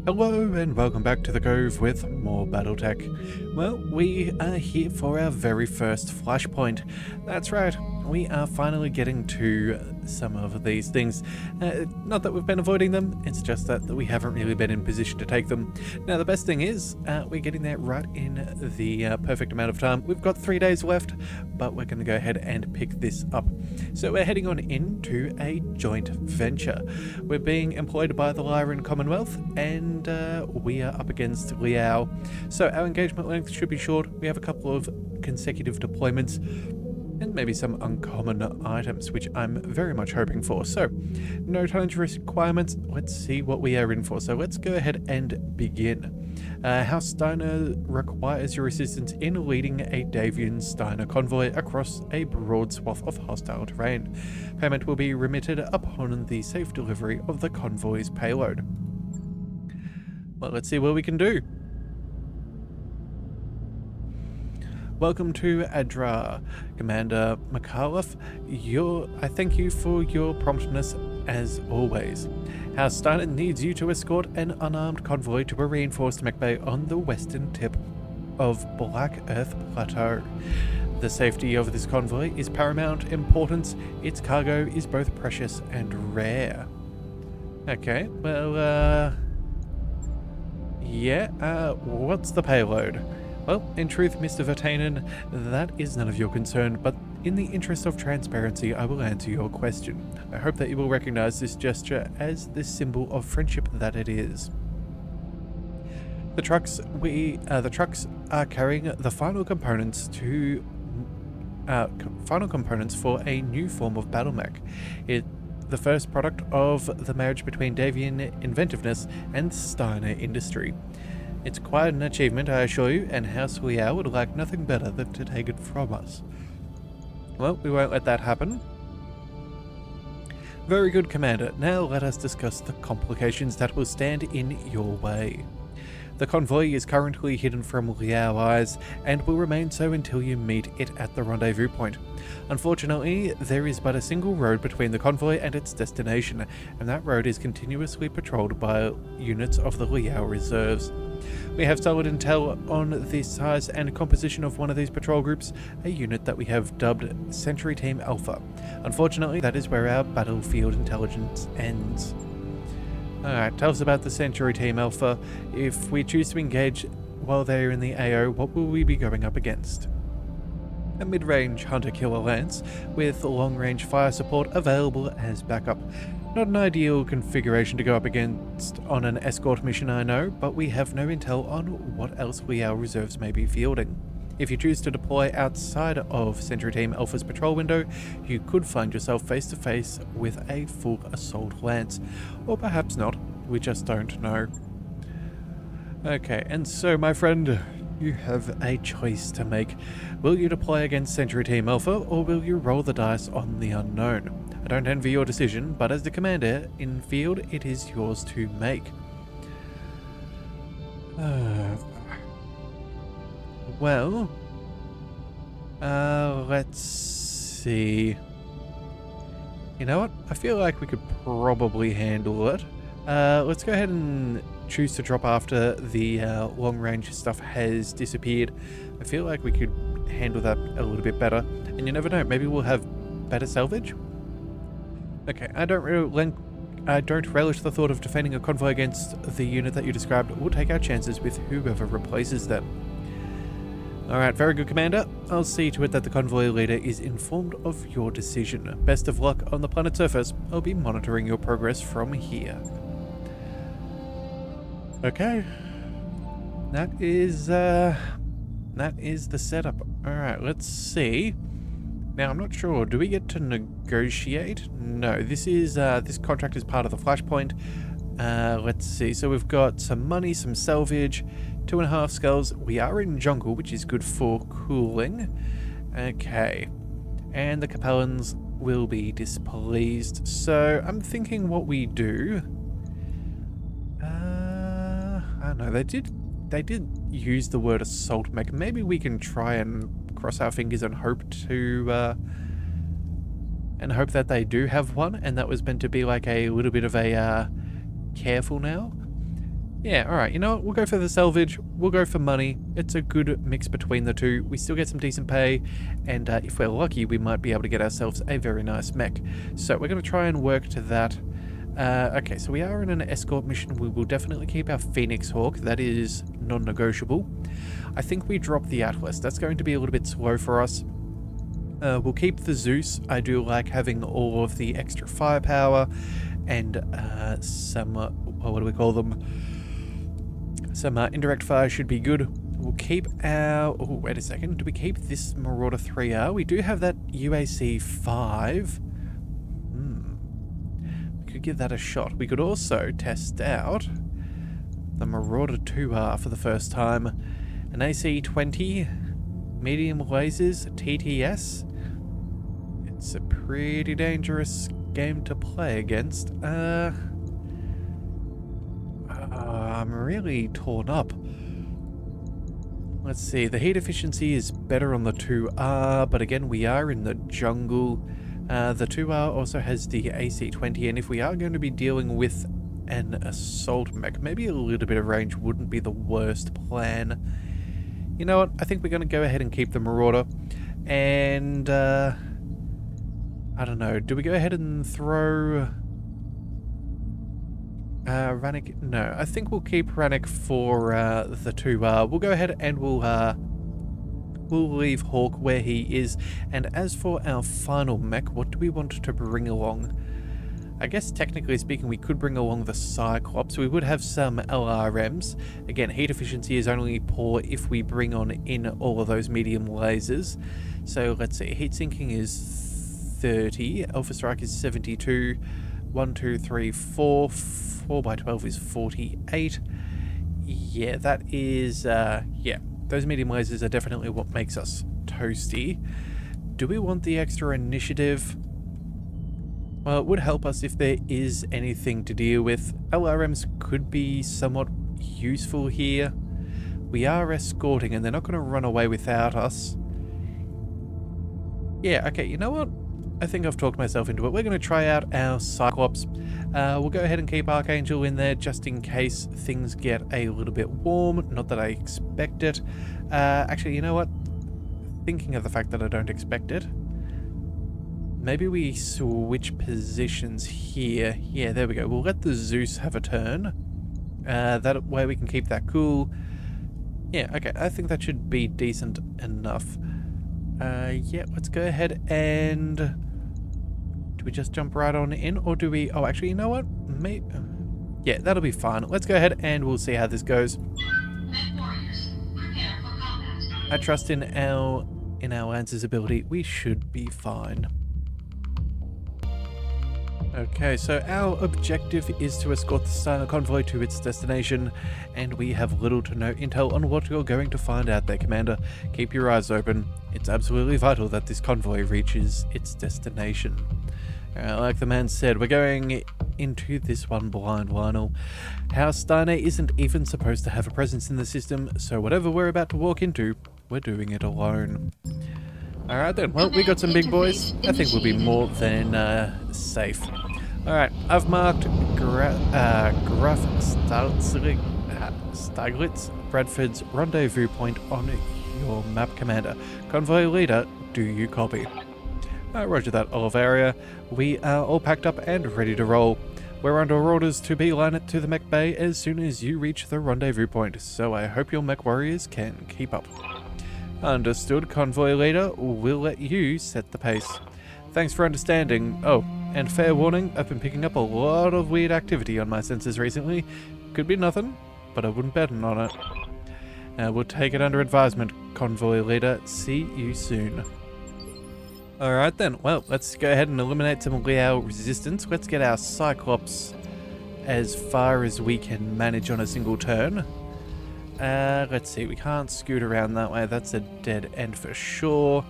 Hello and welcome back to the Cove with more BattleTech. Well, we are here for our very first Flashpoint. That's right, we are finally getting to some of these things. Not that we've been avoiding them, it's just that we haven't really been in position to take them. Now the best thing is, we're getting there right in the perfect amount of time. We've got 3 days left, but we're going to go ahead and pick this up. So we're heading on into a joint venture. We're being employed by the Lyran Commonwealth, and we are up against Liao. So our engagement length should be short. We have a couple of consecutive deployments and maybe some uncommon items, which I'm very much hoping for. So no tonnage requirements. Let's see what we are in for. So let's go ahead and begin. House Steiner requires your assistance in leading a Davian Steiner convoy across a broad swath of hostile terrain. Payment will be remitted upon the safe delivery of the convoy's payload. Well, let's see what we can do. Welcome to Adra, Commander McAuliffe. I thank you for your promptness as always. House Steiner needs you to escort an unarmed convoy to a reinforced mech bay on the western tip of Black Earth Plateau. The safety of this convoy is paramount importance. Its cargo is both precious and rare. Okay, well, what's the payload? Well, in truth, Mr. Vertanen, that is none of your concern, but in the interest of transparency, I will answer your question. I hope that you will recognize this gesture as the symbol of friendship that it is. The trucks are carrying the final components for a new form of battle mech. The first product of the marriage between Davian inventiveness and Steiner industry. It's quite an achievement, I assure you, and House Liao would like nothing better than to take it from us. Well, we won't let that happen. Very good, Commander. Now let us discuss the complications that will stand in your way. The convoy is currently hidden from Liao eyes, and will remain so until you meet it at the rendezvous point. Unfortunately, there is but a single road between the convoy and its destination, and that road is continuously patrolled by units of the Liao reserves. We have solid intel on the size and composition of one of these patrol groups, a unit that we have dubbed Sentry Team Alpha. Unfortunately, that is where our battlefield intelligence ends. Alright, tell us about the Sentry Team Alpha. If we choose to engage while they're in the AO, what will we be going up against? A mid-range hunter-killer lance with long-range fire support available as backup. Not an ideal configuration to go up against on an escort mission, I know, but we have no intel on what else Liao reserves may be fielding. If you choose to deploy outside of Sentry Team Alpha's patrol window, you could find yourself face to face with a full assault lance. Or perhaps not, we just don't know. Okay, and so my friend, you have a choice to make. Will you deploy against Sentry Team Alpha, or will you roll the dice on the unknown? I don't envy your decision, but as the commander in field, it is yours to make. Let's see. You know what? I feel like we could probably handle it. Let's go ahead and choose to drop after the long-range stuff has disappeared. I feel like we could handle that a little bit better. And you never know, maybe we'll have better salvage? Okay, I don't relish the thought of defending a convoy against the unit that you described. We'll take our chances with whoever replaces them. Alright, very good, Commander. I'll see to it that the convoy leader is informed of your decision. Best of luck on the planet's surface. I'll be monitoring your progress from here. Okay. That is the setup. Alright, let's see. Now, I'm not sure. Do we get to negotiate? No, this contract is part of the Flashpoint. Let's see. So we've got some money, some salvage, 2.5 skulls. We are in jungle, which is good for cooling. Okay. And the Capellans will be displeased. So I'm thinking what we do. I don't know. They did use the word assault mech. Maybe we can try and cross our fingers and hope that they do have one, and that was meant to be like a little bit of a careful now. Yeah, alright, you know what? We'll go for the salvage. We'll go for money. It's a good mix between the two. We still get some decent pay, and if we're lucky, we might be able to get ourselves a very nice mech. So we're going to try and work to that. Okay, so we are in an escort mission. We will definitely keep our Phoenix Hawk. That is non-negotiable. I think we drop the Atlas. That's going to be a little bit slow for us. We'll keep the Zeus. I do like having all of the extra firepower and some, what do we call them? Some indirect fire should be good. We'll keep our... Oh, wait a second. Do we keep this Marauder 3R? We do have that UAC 5. We could give that a shot. We could also test out the Marauder 2R for the first time. An AC 20, medium lasers, TTS. It's a pretty dangerous game to play against. I'm really torn up. Let's see, the heat efficiency is better on the 2R, but again, we are in the jungle. The 2R also has the AC-20, and if we are going to be dealing with an assault mech, maybe a little bit of range wouldn't be the worst plan. You know what, I think we're going to go ahead and keep the Marauder, and I don't know, do we go ahead and throw... Rannick, no, I think we'll keep Rannick for the 2R. We'll go ahead and we'll leave Hawk where he is. And as for our final mech, what do we want to bring along? I guess technically speaking, we could bring along the Cyclops. We would have some LRMs. Again, heat efficiency is only poor if we bring on in all of those medium lasers. So let's see, heat sinking is 30, Alpha Strike is 72, 1, 2, 3, 4, 4x12 is 48. Yeah, that is, yeah, those medium lasers are definitely what makes us toasty. Do we want the extra initiative? Well, it would help us if there is anything to deal with. LRMs could be somewhat useful here. We are escorting and they're not going to run away without us. Yeah, okay, you know what? I think I've talked myself into it. We're going to try out our Cyclops. We'll go ahead and keep Archangel in there just in case things get a little bit warm. Not that I expect it. Actually, you know what? Thinking of the fact that I don't expect it, maybe we switch positions here. Yeah, there we go. We'll let the Zeus have a turn. That way we can keep that cool. Yeah, okay. I think that should be decent enough. Yeah, let's go ahead and... Do we just jump right on in, or do we... Oh, actually, you know what? Yeah, that'll be fine. Let's go ahead and we'll see how this goes. I trust in our Lance's ability. We should be fine. Okay, so our objective is to escort the Silent Convoy to its destination, and we have little to no intel on what you're going to find out there, Commander. Keep your eyes open. It's absolutely vital that this convoy reaches its destination. Like the man said, we're going into this one blind, Lionel. House Steiner isn't even supposed to have a presence in the system, so whatever we're about to walk into, we're doing it alone. Alright then, well, we got some big boys. I think we'll be more than safe. Alright, I've marked Gruff Staglitz, Bradford's rendezvous point on your map, Commander. Convoy leader, do you copy? Roger that, Oliveria. We are all packed up and ready to roll. We're under orders to beeline it to the mech bay as soon as you reach the rendezvous point, so I hope your mech warriors can keep up. Understood, Convoy Leader. We'll let you set the pace. Thanks for understanding. Oh, and fair warning, I've been picking up a lot of weird activity on my sensors recently. Could be nothing, but I wouldn't bet on it. We'll take it under advisement, Convoy Leader. See you soon. Alright then, well, let's go ahead and eliminate some of our resistance. Let's get our Cyclops as far as we can manage on a single turn. Let's see, we can't scoot around that way. That's a dead end for sure.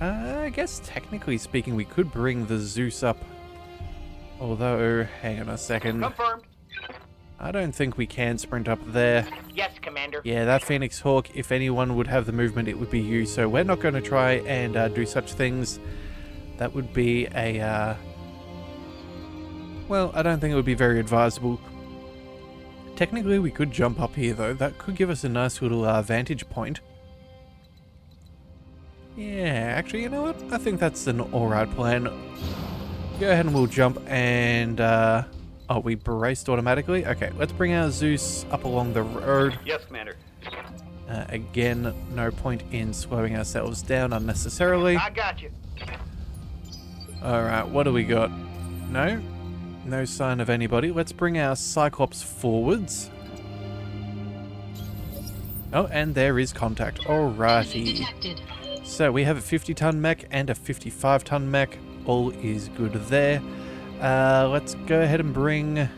I guess technically speaking, we could bring the Zeus up. Although, hang on a second. Confirmed. I don't think we can sprint up there. Yes, Commander. Yeah, that Phoenix Hawk, if anyone would have the movement, it would be you. So we're not going to try and do such things. That would be a... well, I don't think it would be very advisable. Technically, we could jump up here, though. That could give us a nice little vantage point. Yeah, actually, you know what? I think that's an alright plan. Go ahead and we'll jump and... oh, we braced automatically? Okay, let's bring our Zeus up along the road. Yes, Commander. Again, no point in slowing ourselves down unnecessarily. I got you. Alright, what do we got? No? No sign of anybody. Let's bring our Cyclops forwards. Oh, and there is contact. Alrighty. So we have a 50-ton mech and a 55-ton mech. All is good there. Let's go ahead and bring...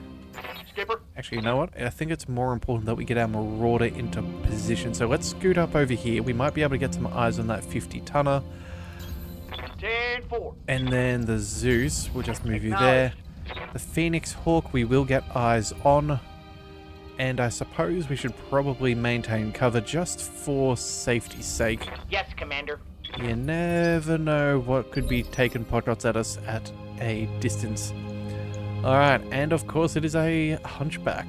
Skipper. Actually, you know what? I think it's more important that we get our Marauder into position. So let's scoot up over here. We might be able to get some eyes on that 50-tonner. 10-4. And then the Zeus, we'll just move you there. The Phoenix Hawk, we will get eyes on. And I suppose we should probably maintain cover just for safety's sake. Yes, Commander. You never know what could be taking potshots at us at a distance. Alright, and of course it is a hunchback.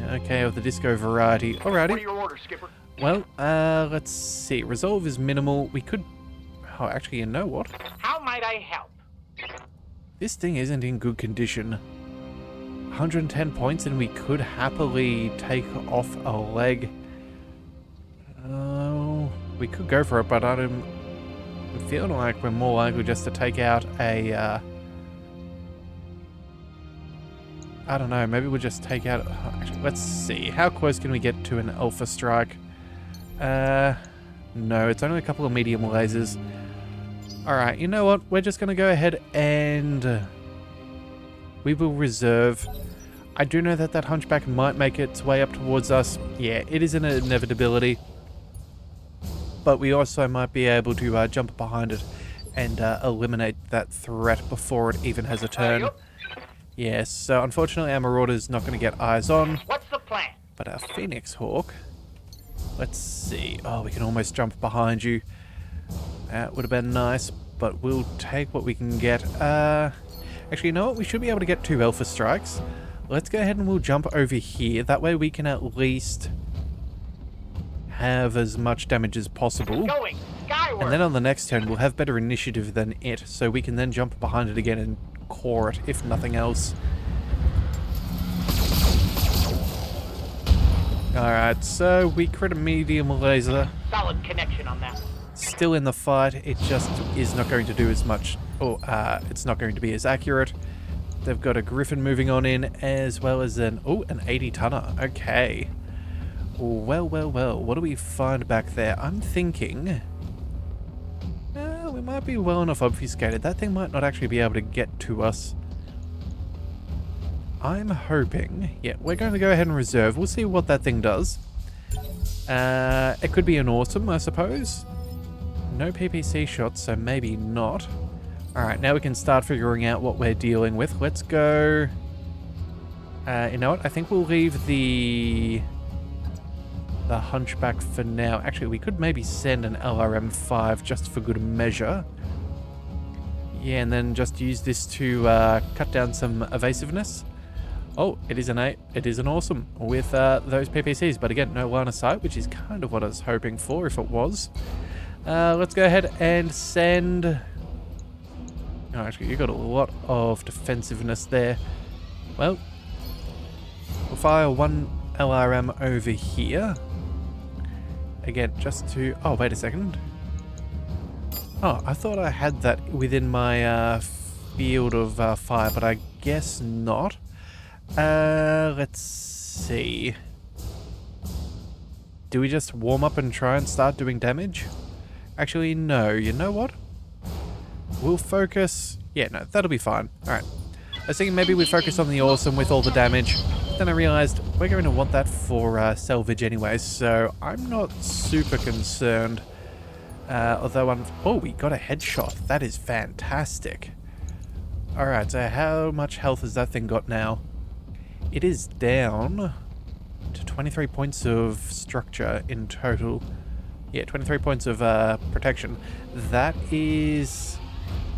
Okay, of the disco variety. Alrighty. What are your orders, Skipper? Well, let's see. Resolve is minimal. We could... Oh, actually, you know what? How might I help? This thing isn't in good condition. 110 points and we could happily take off a leg. Oh, we could go for it, but I'm feeling like we're more likely just to take out a... I don't know, maybe we'll just take out... Actually, let's see. How close can we get to an Alpha Strike? No, it's only a couple of medium lasers. Alright, you know what? We're just going to go ahead and... we will reserve. I do know that that hunchback might make its way up towards us. Yeah, it is an inevitability. But we also might be able to jump behind it and eliminate that threat before it even has a turn. Yes, so unfortunately our Marauder's not going to get eyes on. What's the plan? But our Phoenix Hawk... Let's see. Oh, we can almost jump behind you. That would have been nice, but we'll take what we can get. Actually, you know what? We should be able to get 2 Alpha Strikes. Let's go ahead and we'll jump over here. That way we can at least have as much damage as possible. Going skyward. And then on the next turn, we'll have better initiative than it, so we can then jump behind it again and core it, if nothing else. Alright, so we crit a medium laser. Solid connection on that one. Still in the fight, it just is not going to do as much, or it's not going to be as accurate. They've got a Griffin moving on in, as well as an 80-tonner. Okay. Well, well, well, what do we find back there? I'm thinking... we might be well enough obfuscated. That thing might not actually be able to get to us. I'm hoping... Yeah, we're going to go ahead and reserve. We'll see what that thing does. It could be an awesome, I suppose. No PPC shots, so maybe not. Alright, now we can start figuring out what we're dealing with. Let's go... you know what? I think we'll leave the hunchback for now. Actually, we could maybe send an LRM-5 just for good measure. Yeah, and then just use this to cut down some evasiveness. Oh, it is an awesome with those PPCs, but again, no line of sight, which is kind of what I was hoping for if it was. Let's go ahead and send... Oh, actually, you got a lot of defensiveness there. Well, we'll fire one LRM over here. Again, just to... Oh, wait a second. Oh, I thought I had that within my field of fire, but I guess not. Let's see. Do we just warm up and try and start doing damage? Actually, no. You know what? We'll focus... Yeah, no, that'll be fine. Alright. I was thinking maybe we focus on the awesome with all the damage. Then I realized we're going to want that for salvage anyway, so I'm not super concerned. Although I'm... Oh, we got a headshot. That is fantastic. Alright, so how much health has that thing got now? It is down to 23 points of structure in total. Yeah, 23 points of protection. That is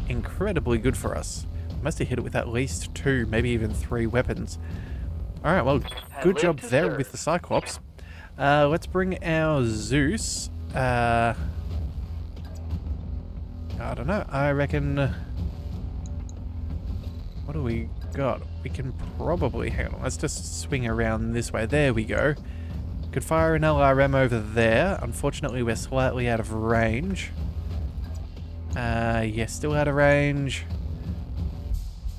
incredibly good for us. Must have hit it with at least 2, maybe even 3 weapons. Alright, well, good live job to there serve. with the Cyclops. Let's bring our Zeus. I don't know. I reckon... what do we got? We can probably... hang on, let's just swing around this way. There we go. Could fire an LRM over there. Unfortunately, we're slightly out of range. Yeah, still out of range.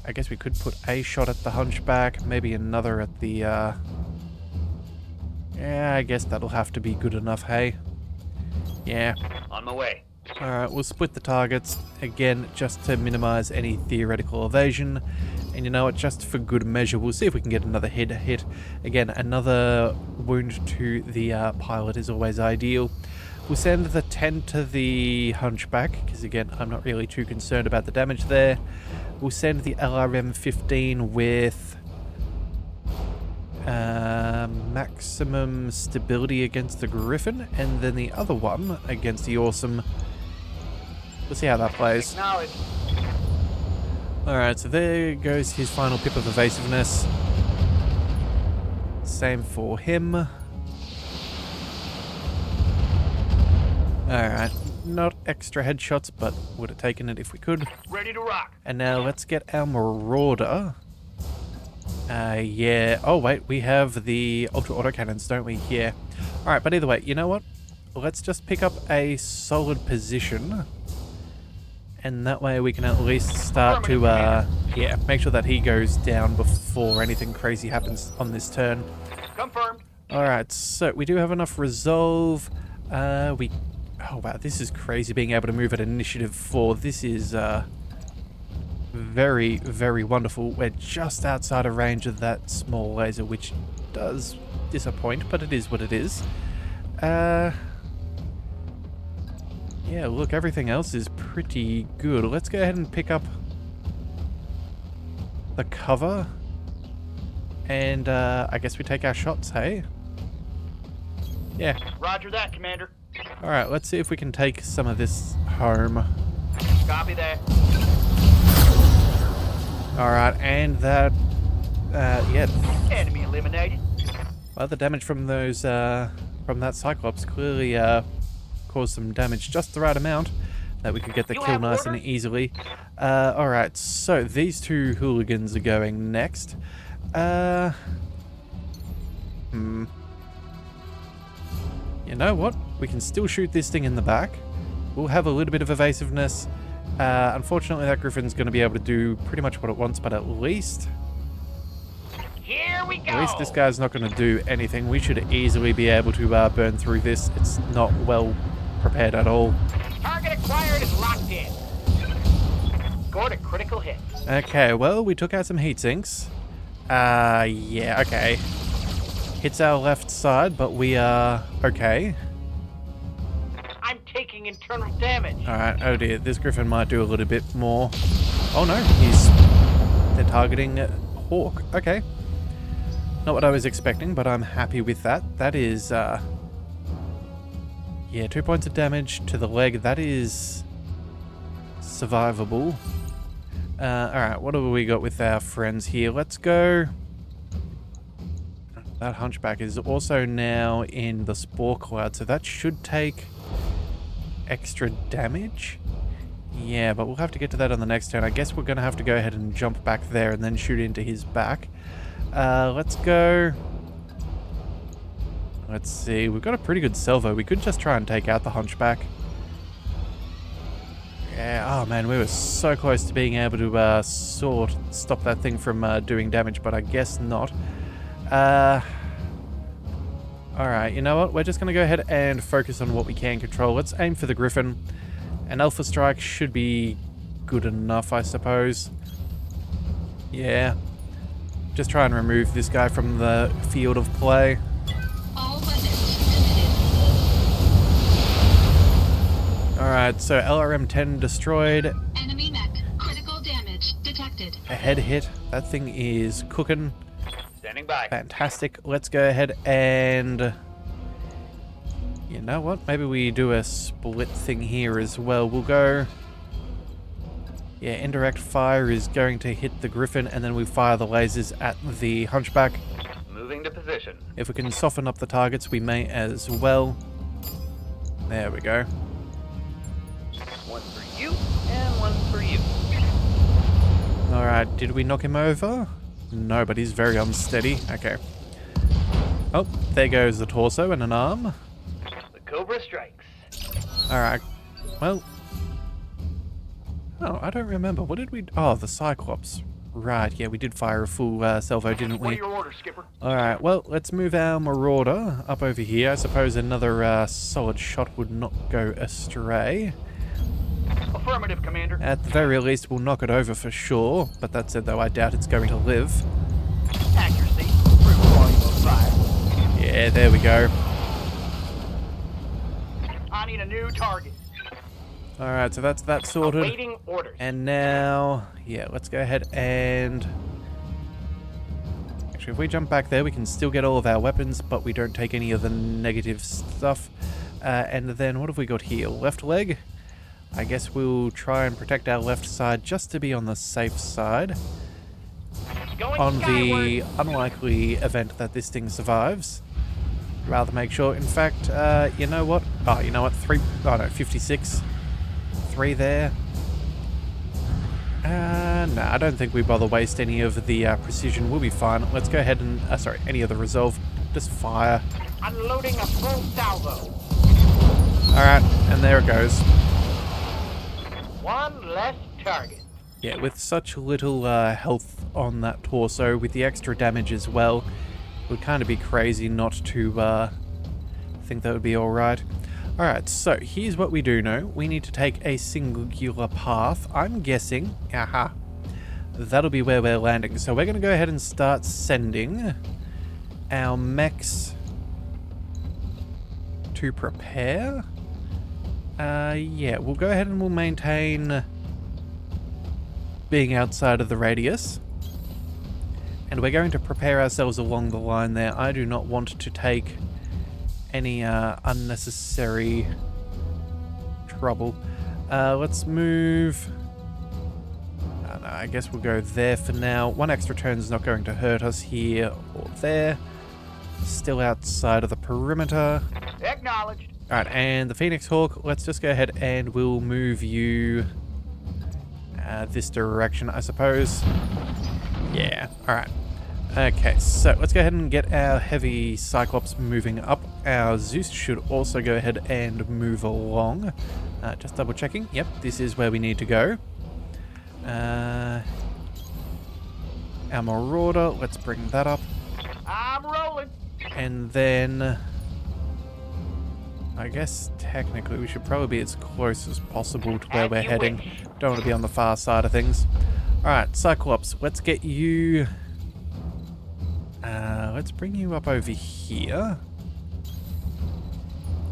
I guess we could put a shot at the Hunchback, maybe another at the, yeah, I guess that'll have to be good enough, hey? Yeah. On my way. Alright, we'll split the targets, again, just to minimize any theoretical evasion. And you know what, just for good measure, we'll see if we can get another head hit. Again, another wound to the pilot is always ideal. We'll send the 10 to the Hunchback, because again, I'm not really too concerned about the damage there. We'll send the LRM-15 with maximum stability against the Griffin, and then the other one against the Awesome. We'll see how that plays. Acknowledge. Alright, so there goes his final pip of evasiveness. Same for him. Alright, not extra headshots, but would have taken it if we could. Ready to rock. And now let's get our Marauder. Yeah. Oh, wait, we have the Ultra Autocannons, don't we? Yeah. Alright, but either way, you know what? Let's just pick up a solid position. And that way we can at least start to, yeah, make sure that he goes down before anything crazy happens on this turn. Confirmed. Alright, so we do have enough resolve. Oh wow, this is crazy being able to move at initiative 4. This is very, very wonderful. We're just outside of range of that small laser, which does disappoint, but it is what it is. Yeah, look, everything else is pretty good. Let's go ahead and pick up the cover. And I guess we take our shots, hey? Yeah. Roger that, Commander. Alright, let's see if we can take some of this home. Copy that. Alright, and that... yeah. Enemy eliminated. Well, the damage from those, from that Cyclops clearly, caused some damage, just the right amount that we could get the You kill have nice and orders? easily. Alright, so these two hooligans are going next. You know what? We can still shoot this thing in the back. We'll have a little bit of evasiveness. Unfortunately, that Griffin's going to be able to do pretty much what it wants, but at least Here we go. At least this guy's not going to do anything. We should easily be able to burn through this. It's not well prepared at all. Target acquired is locked in. Scored a critical hit. Okay, well, we took out some heat sinks. Yeah, okay. Hits our left side, but we are okay. I'm taking internal damage. Alright, oh dear, this Griffin might do a little bit more. Oh no, they're targeting Hawk. Okay. Not what I was expecting, but I'm happy with that. That is, yeah, 2 points of damage to the leg. That is survivable. Alright, what have we got with our friends here? Let's go. That Hunchback is also now in the Spore Cloud, so that should take extra damage. Yeah, but we'll have to get to that on the next turn. I guess we're going to have to go ahead and jump back there and then shoot into his back. Let's go. Let's see. We've got a pretty good salvo. We could just try and take out the Hunchback. Yeah, oh man, we were so close to being able to stop that thing from doing damage, but I guess not. Alright, you know what? We're just going to go ahead and focus on what we can control. Let's aim for the Griffin. An Alpha Strike should be good enough, I suppose. Yeah. Just try and remove this guy from the field of play. All weapons committed. Alright, so LRM-10 destroyed. Enemy mech. Critical damage detected. A head hit. That thing is cooking. Standing by. Fantastic. Let's go ahead and... You know what? Maybe we do a split thing here as well. We'll go... Yeah, indirect fire is going to hit the Griffin, and then we fire the lasers at the Hunchback. position. If we can soften up the targets, we may as well. There we go. One for you, and one for you. Alright, did we knock him over? No, but he's very unsteady. Okay. Oh, there goes the torso and an arm. The Cobra strikes. Alright, well... Oh, I don't remember. What did we... Oh, the Cyclops. Right, yeah, we did fire a full salvo, didn't What are we? your orders, Skipper? Alright, well, let's move our Marauder up over here. I suppose another solid shot would not go astray. Affirmative, Commander. At the very least, we'll knock it over for sure. But that said, though, I doubt it's going to live. Accuracy. Through volume of 5. Yeah, there we go. I need a new target. Alright, so that's that sorted. Awaiting orders. And now, yeah, let's go ahead and... Actually, if we jump back there, we can still get all of our weapons, but we don't take any of the negative stuff. And then, what have we got here? Left leg? I guess we'll try and protect our left side just to be on the safe side. Going On the skyward. unlikely event that this thing survives. Rather make sure. In fact, you know what? Oh, you know what? 56. 3 there. No, I don't think we bother waste any of the precision. We'll be fine. Let's go ahead and... sorry, any of the resolve. Just fire. Unloading a full salvo. Alright, and there it goes. One less target. Yeah, with such little health on that torso, with the extra damage as well, it would kind of be crazy not to think that would be alright. Alright, so here's what we do know. We need to take a singular path. I'm guessing, aha, that'll be where we're landing. So we're going to go ahead and start sending our mechs to prepare. Yeah, we'll go ahead and we'll maintain being outside of the radius. And we're going to prepare ourselves along the line there. I do not want to take any unnecessary trouble. Let's move... no, I guess we'll go there for now. One extra turn is not going to hurt us here or there. Still outside of the perimeter. Acknowledged. Alright, and the Phoenix Hawk, let's just go ahead and we'll move you this direction, I suppose. Yeah, alright. Okay, so let's go ahead and get our heavy Cyclops moving up. Our Zeus should also go ahead and move along. Just double checking. Yep, this is where we need to go. Our Marauder, let's bring that up. I'm rolling. And then... I guess technically we should probably be as close as possible to where we're heading. Don't want to be on the far side of things. Alright, Cyclops, let's get you... let's bring you up over here.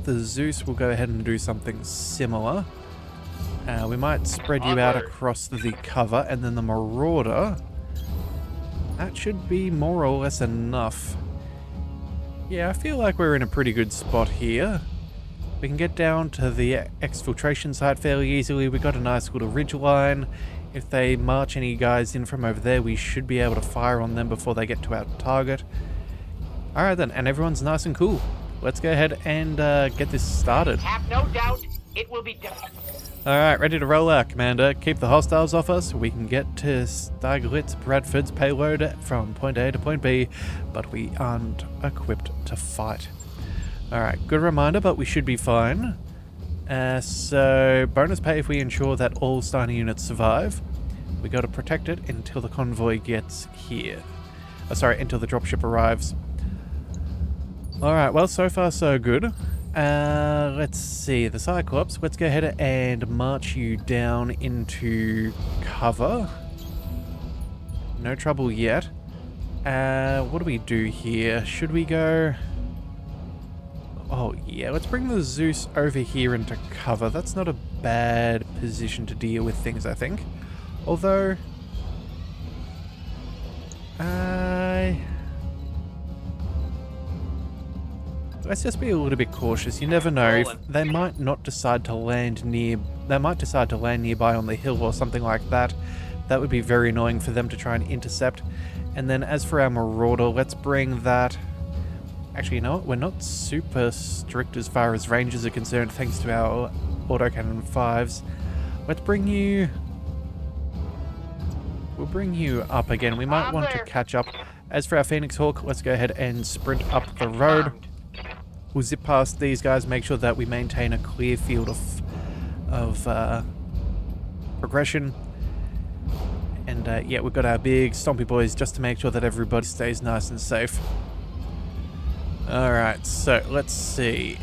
The Zeus will go ahead and do something similar. We might spread you out across the cover, and then the Marauder... That should be more or less enough. Yeah, I feel like we're in a pretty good spot here. We can get down to the exfiltration site fairly easily. We've got a nice little ridge line. If they march any guys in from over there, we should be able to fire on them before they get to our target. Alright then, and everyone's nice and cool. Let's go ahead and get this started. Have no doubt it will be done. Alright, ready to roll out, Commander. Keep the hostiles off us. We can get to Stieglitz Bradford's payload from point A to point B, but we aren't equipped to fight. Alright, good reminder, but we should be fine. So, bonus pay if we ensure that all Steiner units survive. We got to protect it until the convoy gets here. Until the dropship arrives. Alright, well, so far so good. Let's see, the Cyclops, let's go ahead and march you down into cover. No trouble yet. What do we do here? Should we go... Oh yeah, let's bring the Zeus over here into cover. That's not a bad position to deal with things, I think. Although... let's just be a little bit cautious. You never know. If they might not decide to land near... They might decide to land nearby on the hill or something like that. That would be very annoying for them to try and intercept. And then as for our Marauder, let's bring that Actually, you know what? We're not super strict as far as ranges are concerned, thanks to our autocannon 5s. Let's bring you... We'll bring you up again. We might want to catch up. As for our Phoenix Hawk, let's go ahead and sprint up the road. We'll zip past these guys, make sure that we maintain a clear field of progression. And yeah, we've got our big stompy boys just to make sure that everybody stays nice and safe. Alright, so let's see.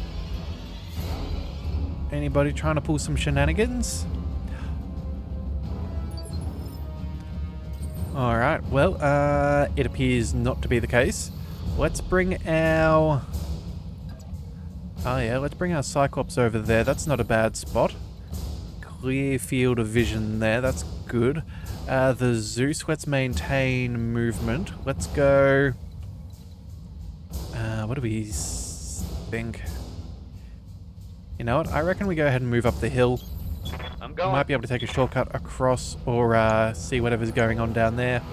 Anybody trying to pull some shenanigans? Alright, well, it appears not to be the case. Let's bring our... Oh yeah, let's bring our Cyclops over there. That's not a bad spot. Clear field of vision there, that's good. The Zeus, let's maintain movement. Let's go... what do we think? You know what? I reckon we go ahead and move up the hill. I'm We going. might be able to take a shortcut across or see whatever's going on down there.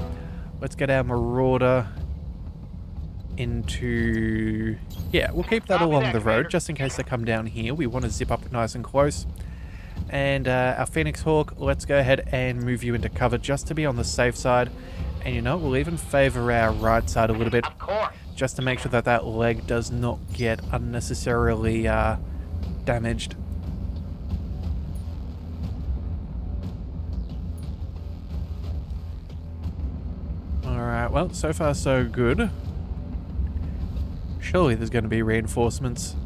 Let's get our Marauder into... Yeah, we'll keep that Copy along that, the road Commander. just in case they come down here. We want to zip up nice and close. And our Phoenix Hawk, let's go ahead and move you into cover just to be on the safe side. And you know, we'll even favor our right side a little bit Of course. just to make sure that that leg does not get unnecessarily damaged. Alright, well, so far so good. Surely there's going to be reinforcements.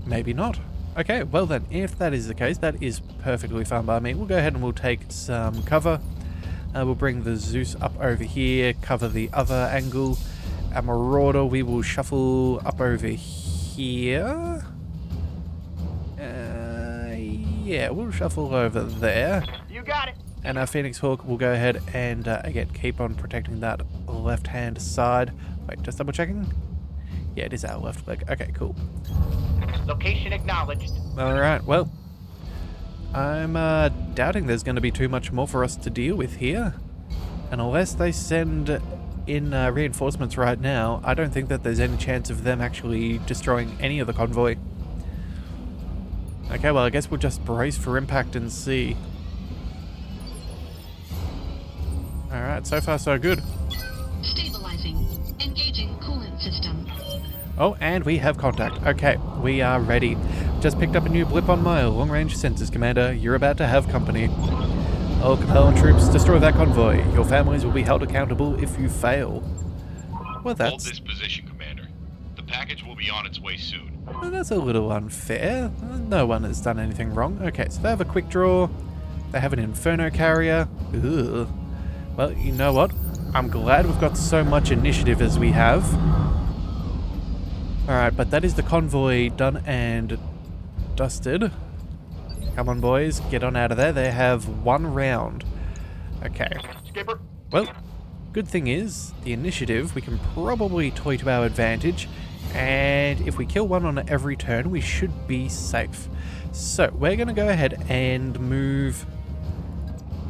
Maybe not. Okay, well then, if that is the case, that is perfectly fine by me. We'll go ahead and we'll take some cover. We'll bring the Zeus up over here, cover the other angle. Our Marauder, we will shuffle up over here. Yeah, we'll shuffle over there. You got it. And our Phoenix Hawk will go ahead and, again, keep on protecting that left-hand side. Wait, just double-checking? Yeah, it is our left leg. Okay, cool. Location acknowledged. Alright, well, I'm doubting there's going to be too much more for us to deal with here. And unless they send in reinforcements right now, I don't think that there's any chance of them actually destroying any of the convoy. Okay, well, I guess we'll just brace for impact and see. Alright, so far so good. Stabilizing. Engaging coolant system. Oh, and we have contact. Okay, we are ready. Just picked up a new blip on my long-range sensors, Commander. You're about to have company. All Capellan troops, destroy that convoy. Your families will be held accountable if you fail. Well, Hold that's... this position, Commander. The package will be on its way soon. Well, that's a little unfair. No one has done anything wrong. Okay, so they have a quick draw. They have an Inferno carrier. Ugh. Well, you know what? I'm glad we've got so much initiative as we have. Alright, but that is the convoy done and dusted. Come on, boys. Get on out of there. They have one round. Okay. Skipper. Well, good thing is, the initiative, we can probably toy to our advantage. And if we kill one on every turn, we should be safe. So, we're going to go ahead and move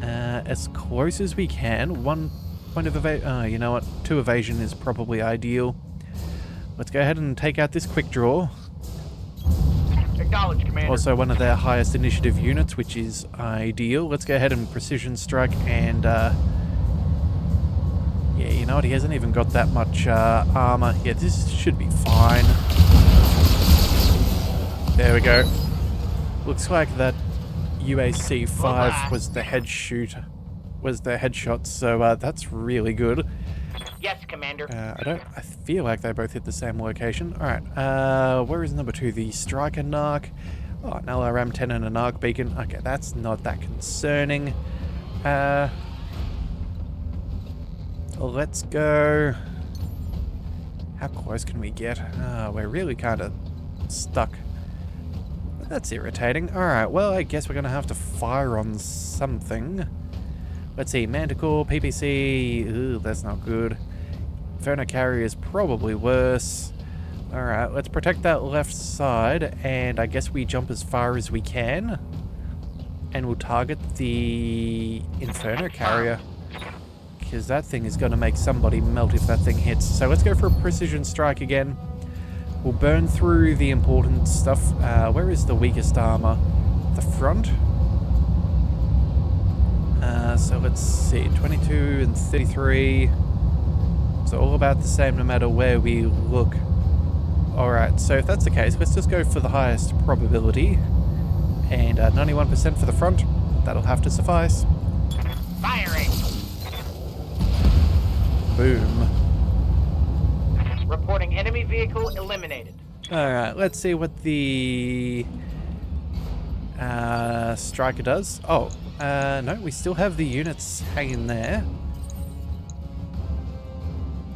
as close as we can. 1 point of evasion. You know what? 2 evasion is probably ideal. Let's go ahead and take out this quick draw. Acknowledged, Commander. Also one of their highest initiative units, which is ideal. Let's go ahead and precision strike and... yeah, you know what? He hasn't even got that much armor. Yeah, this should be fine. There we go. Looks like that UAC 5 was the headshot, so that's really good. Yes, Commander. I feel like they both hit the same location. Alright, where is number 2? The Striker Narc. Oh, an LRM 10 and a Narc beacon. Okay, that's not that concerning. Let's go. How close can we get? We're really kind of stuck. That's irritating. Alright, well, I guess we're going to have to fire on something. Let's see, Manticore, PPC, ooh, that's not good. Inferno Carrier is probably worse. Alright, let's protect that left side, and I guess we jump as far as we can. And we'll target the Inferno Carrier. because that thing is going to make somebody melt if that thing hits. So let's go for a precision strike again. We'll burn through the important stuff. Where is the weakest armor? The front? So let's see, 22 and 33. So all about the same no matter where we look. Alright, so if that's the case, let's just go for the highest probability. And 91% for the front. That'll have to suffice. Firing. Boom. Reporting enemy vehicle eliminated. Alright, let's see what the striker does. Oh, no, we still have the units hanging there.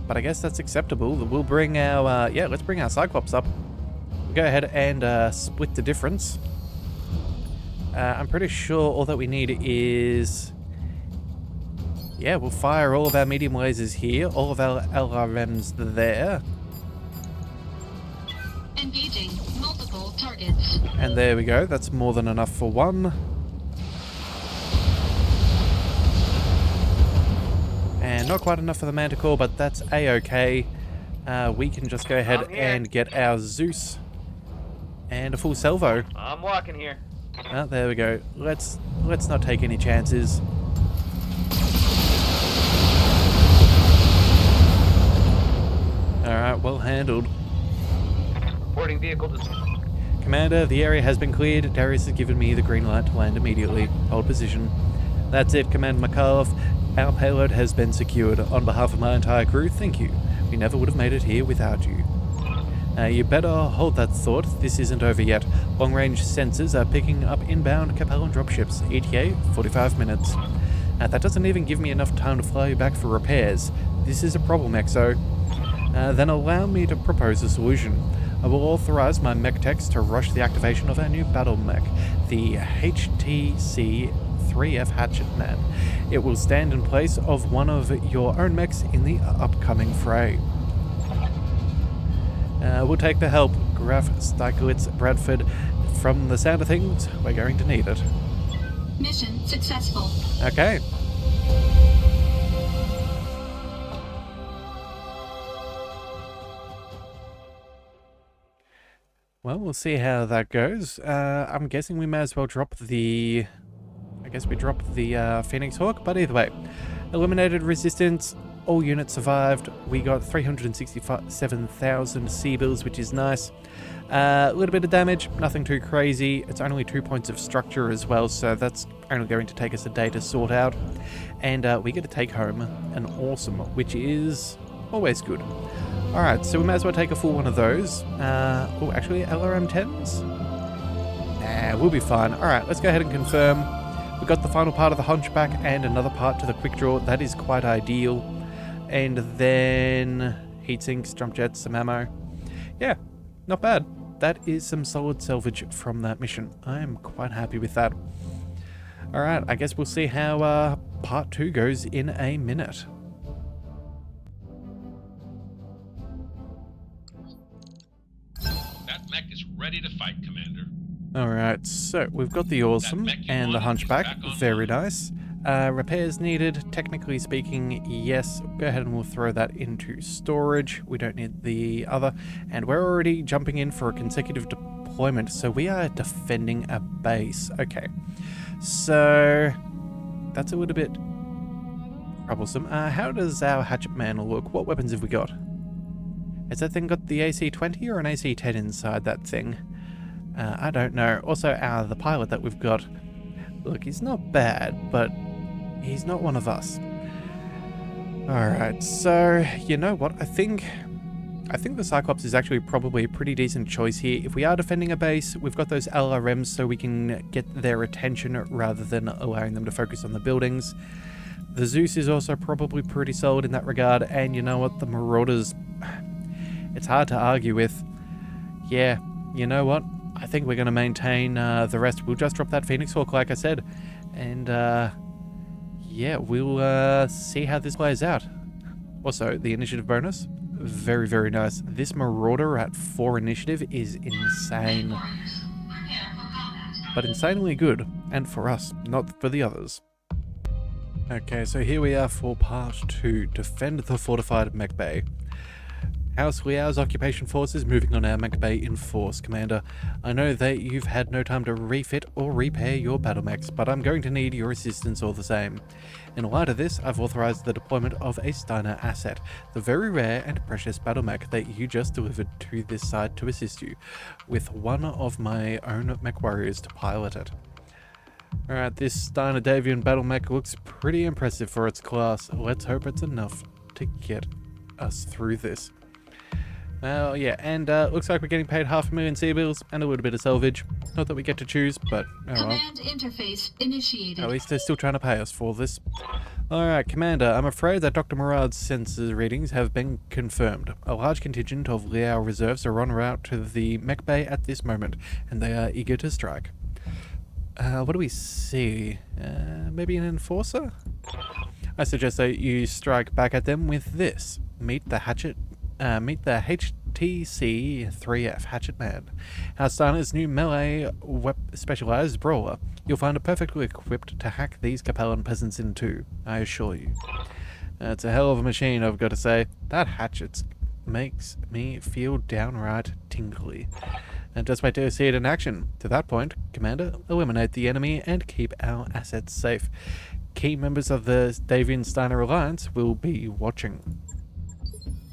But I guess that's acceptable. We'll bring our, yeah, let's bring our Cyclops up. We'll go ahead and split the difference. I'm pretty sure all that we need is... Yeah, we'll fire all of our medium lasers here, all of our LRMs there. Engaging multiple targets. And there we go, that's more than enough for one. And not quite enough for the Manticore, but that's a-okay. We can just go ahead and get our Zeus. And a full salvo. I'm walking here. There we go. Let's not take any chances. Alright, well handled. Reporting vehicle to... Commander, the area has been cleared. Darius has given me the green light to land immediately. Hold position. That's it, Commander McAuliffe. Our payload has been secured. On behalf of my entire crew, thank you. We never would have made it here without you. You better hold that thought. This isn't over yet. Long-range sensors are picking up inbound Capellan dropships. ETA, 45 minutes. That doesn't even give me enough time to fly you back for repairs. This is a problem, XO. Then allow me to propose a solution. I will authorize my mech techs to rush the activation of our new battle mech, the HTC-3F Hatchet Man. It will stand in place of one of your own mechs in the upcoming fray. We'll take the help, Graf Steiglitz Bradford. From the sound of things, we're going to need it. Mission successful. Okay. Well, we'll see how that goes. I'm guessing we may as well drop the... I guess we dropped the Phoenix Hawk, but either way. Eliminated resistance, all units survived. We got 367,000 C-bills, which is nice. A little bit of damage, nothing too crazy. It's only 2 points of structure as well, so that's only going to take us a day to sort out. And we get to take home an awesome, which is always good. Alright, so we may as well take a full one of those. Oh, actually, LRM 10s? Nah, we'll be fine. Alright, let's go ahead and confirm. We've got the final part of the Hunchback and another part to the Quick Draw. That is quite ideal. And then heat sinks, jump jets, some ammo. Yeah, not bad. That is some solid salvage from that mission. I am quite happy with that. Alright, I guess we'll see how part 2 goes in a minute. That mech is ready to fight, Commander. Alright, so we've got the Awesome and the Hunchback. Very nice. Repairs needed, technically speaking, yes. Go ahead and we'll throw that into storage. We don't need the other. And we're already jumping in for a consecutive deployment, so we are defending a base. Okay, so that's a little bit troublesome. How does our Hatchet Man look? What weapons have we got? Has that thing got the AC-20 or an AC-10 inside that thing? I don't know. Also, the pilot that we've got, look, he's not bad, but he's not one of us. Alright, so, you know what? I think the Cyclops is actually probably a pretty decent choice here. If we are defending a base, we've got those LRMs so we can get their attention rather than allowing them to focus on the buildings. The Zeus is also probably pretty solid in that regard, and you know what? The Marauders, it's hard to argue with. Yeah, you know what? I think we're going to maintain the rest. We'll just drop that Phoenix Hawk, like I said. And, yeah, we'll see how this plays out. Also, the initiative bonus, very, very nice. This Marauder at 4 initiative is insane. But insanely good. And for us, not for the others. Okay, so here we are for part 2, Defend the Fortified Mech Bay. House Liao's occupation forces moving on our Mech Bay in force, Commander. I know that you've had no time to refit or repair your battle mechs, but I'm going to need your assistance all the same. In light of this, I've authorized the deployment of a Steiner asset, the very rare and precious battle mech that you just delivered to this site to assist you, with one of my own MechWarriors to pilot it. Alright, this Steiner Davian battle mech looks pretty impressive for its class. Let's hope it's enough to get us through this. Well, yeah, and looks like we're getting paid 500,000 C-bills and a little bit of salvage. Not that we get to choose, but oh well. Command interface initiated. At least they're still trying to pay us for this. Alright, Commander, I'm afraid that Dr. Murad's sensor readings have been confirmed. A large contingent of Liao reserves are en route to the Mech Bay at this moment, and they are eager to strike. What do we see? Maybe an enforcer? I suggest that you strike back at them with this. Meet the HTC-3F Hatchet Man, our Steiner's new melee specialized brawler. You'll find it perfectly equipped to hack these Capellan peasants in two, I assure you. It's a hell of a machine, I've got to say. That hatchet makes me feel downright tingly. And just wait till you see it in action. To that point, Commander, eliminate the enemy and keep our assets safe. Key members of the Davian Steiner Alliance will be watching.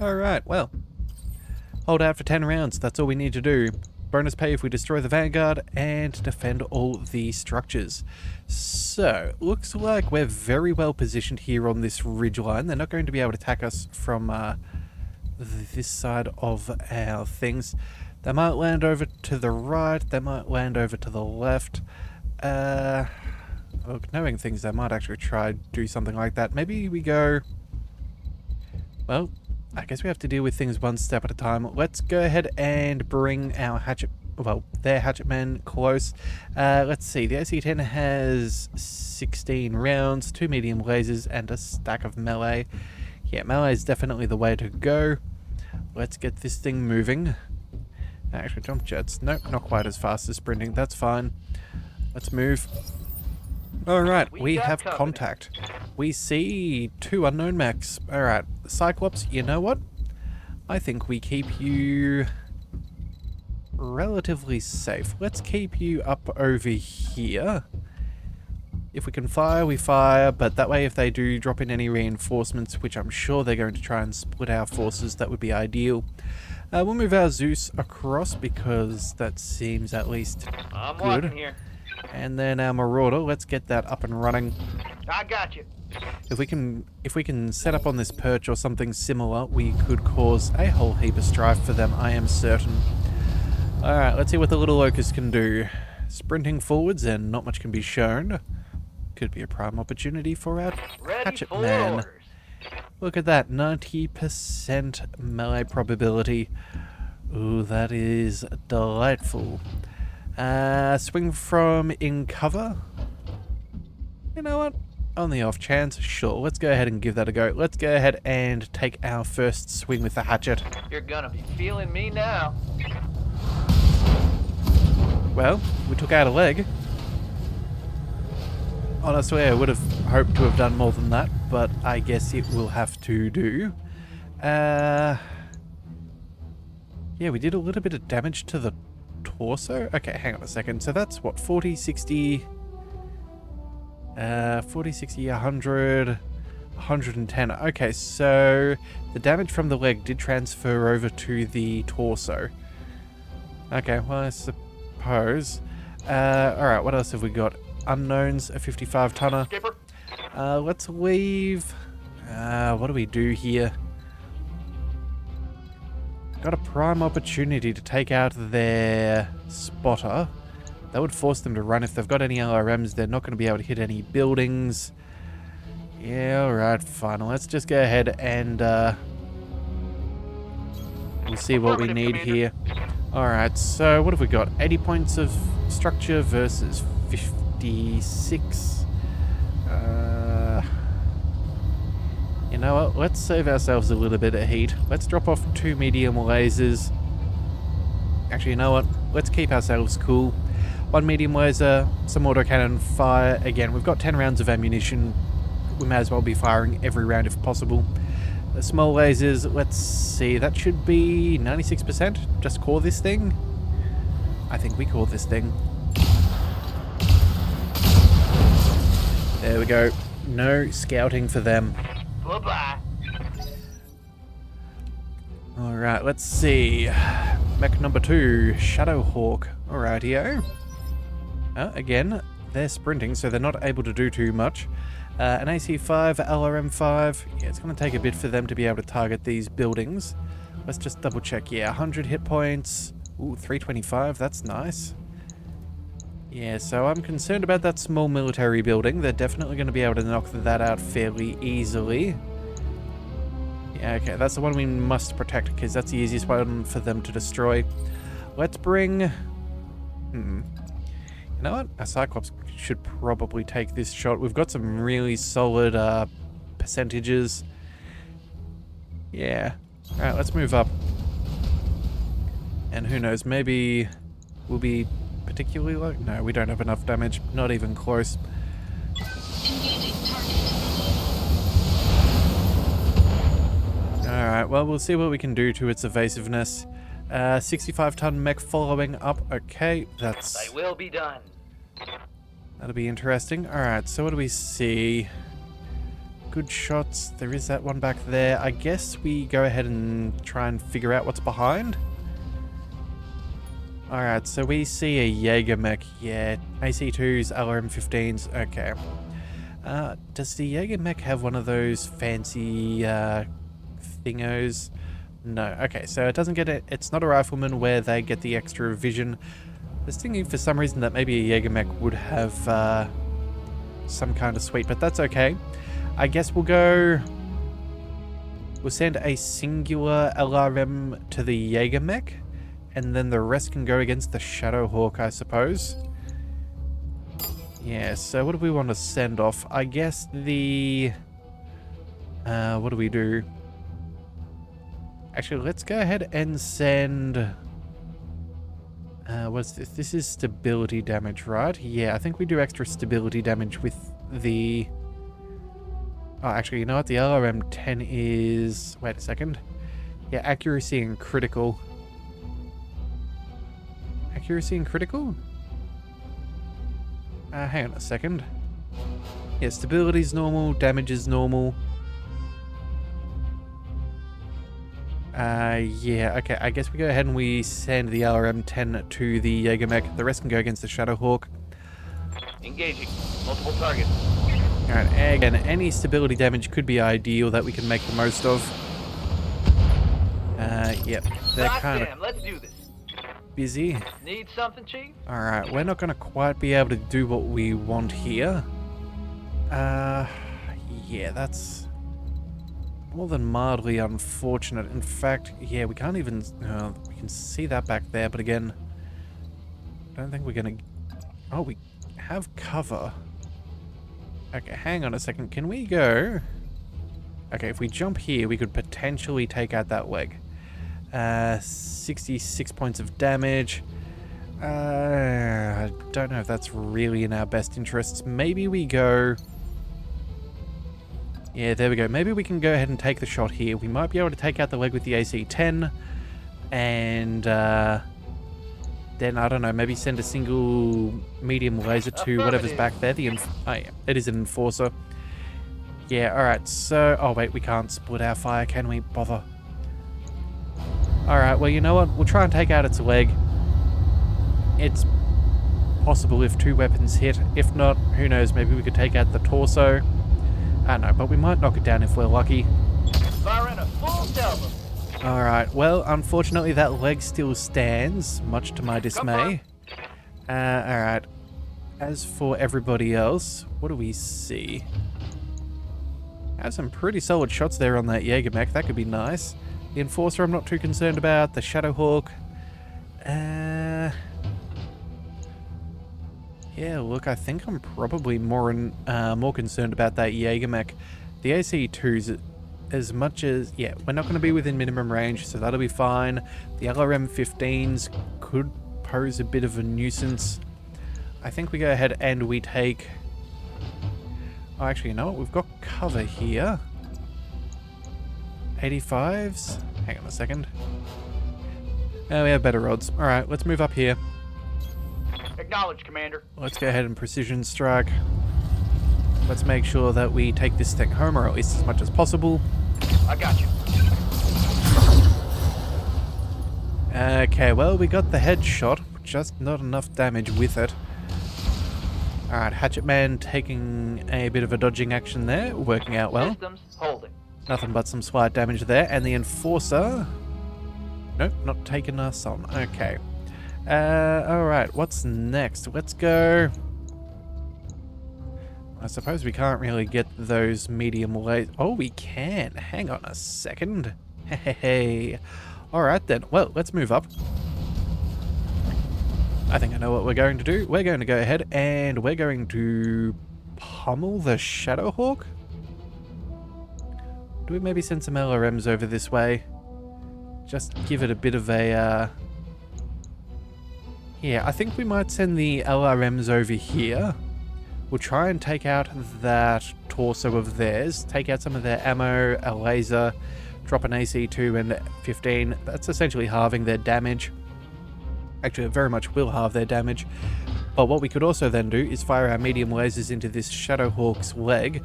Alright, well. Hold out for 10 rounds, that's all we need to do. Bonus pay if we destroy the Vanguard and defend all the structures. So, looks like we're very well positioned here on this ridgeline. They're not going to be able to attack us from this side of our things. They might land over to the right, they might land over to the left. Look, knowing things, they might actually try to do something like that. Maybe we go... Well, I guess we have to deal with things one step at a time. Let's go ahead and bring our their hatchet men close. Let's see, the AC-10 has 16 rounds, 2 medium lasers, and a stack of melee. Yeah, melee is definitely the way to go. Let's get this thing moving. Actually, jump jets. Nope, not quite as fast as sprinting. That's fine. Let's move. Alright, we have contact. We see 2 unknown mechs. Alright, Cyclops, you know what? I think we keep you relatively safe. Let's keep you up over here. If we can fire, we fire, but that way if they do drop in any reinforcements, which I'm sure they're going to try and split our forces, that would be ideal. We'll move our Zeus across because that seems at least I'm good. watching here. And then our Marauder, let's get that up and running. I got you. If we can set up on this perch or something similar, we could cause a whole heap of strife for them, I am certain. Alright, let's see what the little Locust can do. Sprinting forwards and not much can be shown. Could be a prime opportunity for our hatchet man. Orders. Look at that, 90% melee probability. Ooh, that is delightful. Swing from in cover? You know what? On the off chance, sure, let's go ahead and give that a go. Let's go ahead and take our first swing with the hatchet. You're gonna be feeling me now. Well, we took out a leg. Honestly, I would have hoped to have done more than that, but I guess it will have to do. Yeah, we did a little bit of damage to the torso. Okay, hang on a second. So that's what, 40, 60... 40, 60, 100, 110. Okay, so the damage from the leg did transfer over to the torso. Okay, well, I suppose. Alright, what else have we got? Unknowns, a 55-tonner. Skipper. Let's leave... what do we do here? Got a prime opportunity to take out their spotter. That would force them to run. If they've got any LRMs, they're not going to be able to hit any buildings. Yeah, alright, fine. Let's just go ahead and we'll see what we need here. Alright, so what have we got? 80 points of structure versus 56. You know what? Let's save ourselves a little bit of heat. Let's drop off 2 medium lasers. Actually, you know what? Let's keep ourselves cool. 1 medium laser, some autocannon fire. Again, we've got 10 rounds of ammunition. we may as well be firing every round if possible. The small lasers, let's see, that should be 96%. Just core this thing. I think we core this thing. There we go. No scouting for them. Bye-bye. Alright, let's see. Mech number 2, Shadowhawk. Alrighty-o. Again, they're sprinting, so they're not able to do too much. An AC-5, LRM-5. Yeah, it's going to take a bit for them to be able to target these buildings. Let's just double check. Yeah, 100 hit points. Ooh, 325. That's nice. Yeah, so I'm concerned about that small military building. They're definitely going to be able to knock that out fairly easily. Yeah, okay, that's the one we must protect because that's the easiest one for them to destroy. Let's bring... You know what? A Cyclops should probably take this shot. We've got some really solid percentages. Yeah. Alright, let's move up. And who knows, maybe we'll be particularly low? No, we don't have enough damage. Not even close. Engaging target. Alright, well, we'll see what we can do to its evasiveness. 65-ton mech following up. Okay, that's... Thy will be done. That'll be interesting. Alright, so what do we see? Good shots. There is that one back there. I guess we go ahead and try and figure out what's behind. Alright, so we see a Jaeger mech. Yeah, AC-2s, LRM-15s. Okay. Does the Jaeger mech have one of those fancy thingos? No. Okay, so it doesn't get it. It's not a rifleman where they get the extra vision. I was thinking for some reason that maybe a Jaeger mech would have some kind of suite, but that's okay. I guess we'll go... We'll send a singular LRM to the Jaeger mech, and then the rest can go against the Shadowhawk, I suppose. Yeah, so what do we want to send off? I guess the... what do we do? Actually, let's go ahead and send... what's this? This is stability damage, right? Yeah, I think we do extra stability damage with the... Oh, actually, you know what? The LRM-10 is... Wait a second. Yeah, accuracy and critical. Accuracy and critical? Hang on a second. Yeah, stability's normal, damage is normal. Yeah, okay, I guess we go ahead and we send the LRM-10 to the Jaeger mech. The rest can go against the Shadowhawk. Engaging. Multiple targets. Alright, again, any stability damage could be ideal that we can make the most of. Yep, they're kind of Let's do this. busy. Need something, Chief? Alright, we're not going to quite be able to do what we want here. Yeah, that's more than mildly unfortunate. In fact, yeah, we can't even... we can see that back there, but again, I don't think we're going to... Oh, we have cover. Okay, hang on a second. Can we go... Okay, if we jump here, we could potentially take out that leg. 66 points of damage. I don't know if that's really in our best interests. Maybe we go... Yeah, there we go. Maybe we can go ahead and take the shot here. We might be able to take out the leg with the AC-10. And then, I don't know, maybe send a single medium laser to whatever's back there. Oh yeah, it is an enforcer. Yeah, alright, so... Oh wait, we can't split our fire, can we? Bother. Alright, well, you know what? We'll try and take out its leg. It's possible if 2 weapons hit. If not, who knows, maybe we could take out the torso. I don't know, but we might knock it down if we're lucky. Firing a full salvo. Alright, well, unfortunately that leg still stands, much to my dismay. Alright. As for everybody else, what do we see? Have some pretty solid shots there on that Jaeger mech, that could be nice. The Enforcer I'm not too concerned about, the Shadowhawk. Yeah, look, I think I'm probably more concerned about that Jaeger mech. The AC-2s, as much as... Yeah, we're not going to be within minimum range, so that'll be fine. The LRM-15s could pose a bit of a nuisance. I think we go ahead and we take... Oh, actually, you know what? We've got cover here. 85s? Hang on a second. Oh, we have better odds. Alright, let's move up here. Acknowledge, Commander. Let's go ahead and precision strike. Let's make sure that we take this thing home, or at least as much as possible. I got you. Okay, well, we got the headshot, just not enough damage with it. Alright, Hatchet Man taking a bit of a dodging action there, working out well. Systems holding. Nothing but some slight damage there, and the Enforcer... Nope, not taking us on. Okay. Alright, what's next? Let's go... I suppose we can't really get those medium lasers. Oh, we can. Hang on a second. Hey. Alright then. Well, let's move up. I think I know what we're going to do. We're going to go ahead and we're going to pummel the Shadowhawk. Do we maybe send some LRMs over this way? Just give it a bit of a... Yeah, I think we might send the LRMs over here. We'll try and take out that torso of theirs, take out some of their ammo, a laser, drop an AC2 and 15. That's essentially halving their damage. Actually, it very much will halve their damage. But what we could also then do is fire our medium lasers into this Shadowhawk's leg,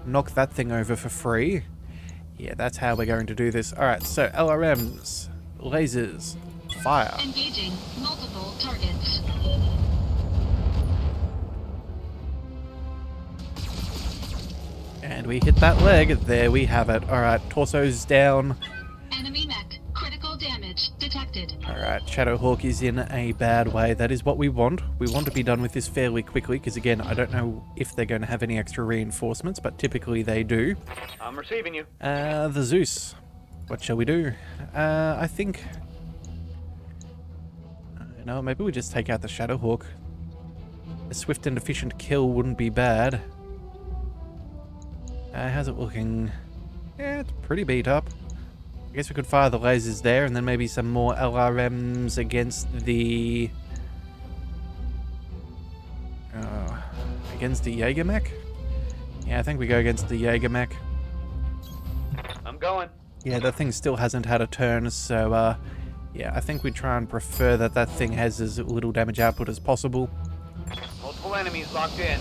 knock that thing over for free. Yeah, that's how we're going to do this. Alright, so LRMs, lasers, fire. Engaging multiple targets. And we hit that leg. There we have it. Alright, torso's down. Enemy mech. Critical damage detected. Alright, Shadowhawk is in a bad way. That is what we want. We want to be done with this fairly quickly, because again, I don't know if they're going to have any extra reinforcements, but typically they do. I'm receiving you. The Zeus. What shall we do? I think... no, maybe we just take out the Shadowhawk. A swift and efficient kill wouldn't be bad. How's it looking? Yeah, it's pretty beat up. I guess we could fire the lasers there, and then maybe some more LRMs against the... against the Jaeger mech? Yeah, I think we go against the Jaeger mech. I'm going. Yeah, that thing still hasn't had a turn, so, yeah, I think we try and prefer that that thing has as little damage output as possible. Multiple enemies locked in.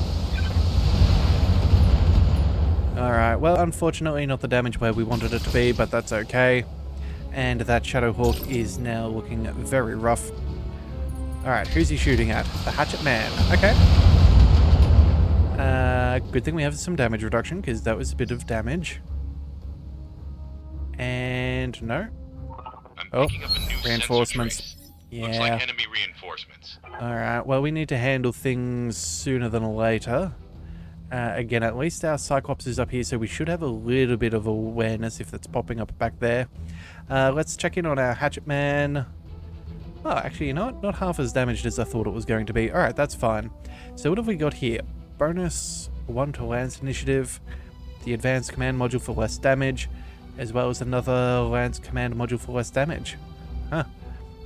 Alright, well, unfortunately not the damage where we wanted it to be, but that's okay. And that Shadowhawk is now looking very rough. Alright, who's he shooting at? The Hatchet Man. Okay. Good thing we have some damage reduction, because that was a bit of damage. And no. I'm picking up a new reinforcements. sensor trace. Yeah. Looks like enemy reinforcements. Alright, well, we need to handle things sooner than later. Again, at least our Cyclops is up here, so we should have a little bit of awareness if that's popping up back there. Let's check in on our Hatchet Man. Oh, actually, you know what? Not half as damaged as I thought it was going to be. Alright, that's fine. So what have we got here? Bonus 1 to Lance Initiative, the Advanced Command Module for less damage, as well as another Lance Command Module for less damage. Huh.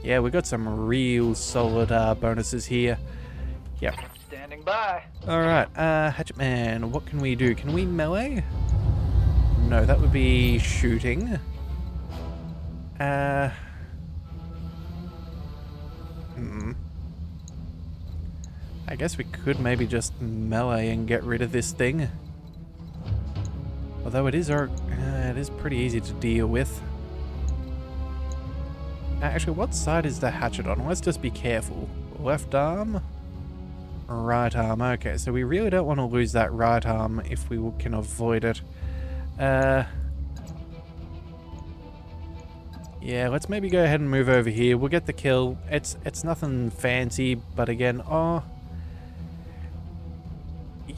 Yeah, we got some real solid bonuses here. Yep. Standing by. Alright, Hatchet Man, what can we do? Can we melee? No, that would be shooting. I guess we could maybe just melee and get rid of this thing. Although it is pretty easy to deal with. Actually, what side is the hatchet on? Let's just be careful. Left arm? Right arm. Okay, so we really don't want to lose that right arm if we can avoid it. Yeah, let's maybe go ahead and move over here. We'll get the kill. It's nothing fancy, but again, oh...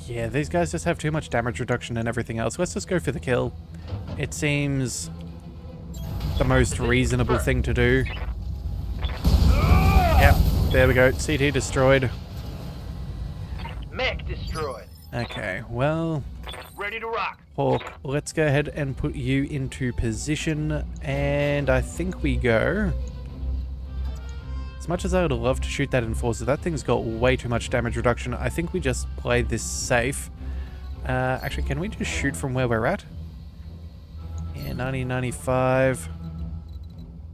yeah, these guys just have too much damage reduction and everything else. Let's just go for the kill. It seems the most reasonable thing to do. Yep, there we go. CT destroyed. Mech destroyed. Okay, well... Ready to rock. Hawk, let's go ahead and put you into position, and I think we go... As much as I would love to shoot that Enforcer, that thing's got way too much damage reduction. I think we just play this safe. Actually, can we just shoot from where we're at? Yeah, 90, 95.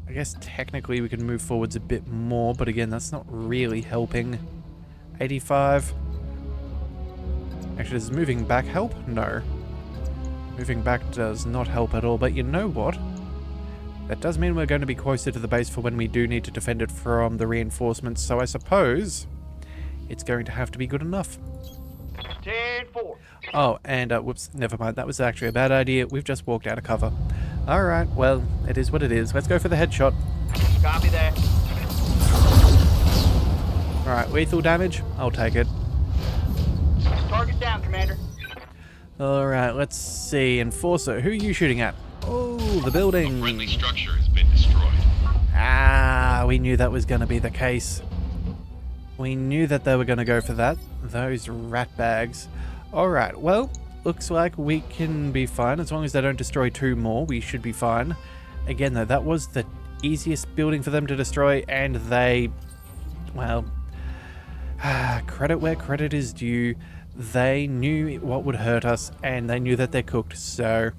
I guess technically we can move forwards a bit more, but again, that's not really helping. 85. Actually, does moving back help? No. Moving back does not help at all, but you know what? That does mean we're going to be closer to the base for when we do need to defend it from the reinforcements, so I suppose it's going to have to be good enough. 10-4. Oh, and whoops, never mind, that was actually a bad idea. We've just walked out of cover. Alright, well, it is what it is. Let's go for the headshot. Copy that. Alright, lethal damage? I'll take it. Target down, Commander. Alright, let's see. Enforcer, who are you shooting at? Oh, the building. A friendly structure has been destroyed. Ah, we knew that was going to be the case. We knew that they were going to go for that. Those rat bags. Alright, well, looks like we can be fine. As long as they don't destroy 2 more, we should be fine. Again, though, that was the easiest building for them to destroy, and they... well... credit where credit is due. They knew what would hurt us, and they knew that they're cooked, so...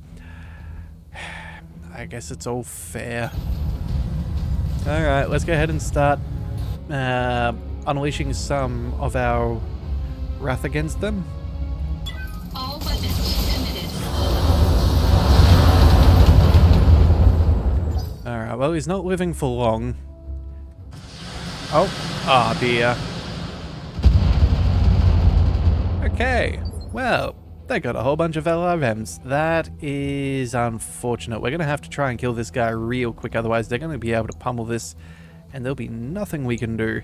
I guess it's all fair. Alright, let's go ahead and start unleashing some of our wrath against them. All weapons committed. Alright, well, he's not living for long. Oh dear. Okay, well, they got a whole bunch of LRMs. That is unfortunate. We're going to have to try and kill this guy real quick, otherwise they're going to be able to pummel this, and there'll be nothing we can do.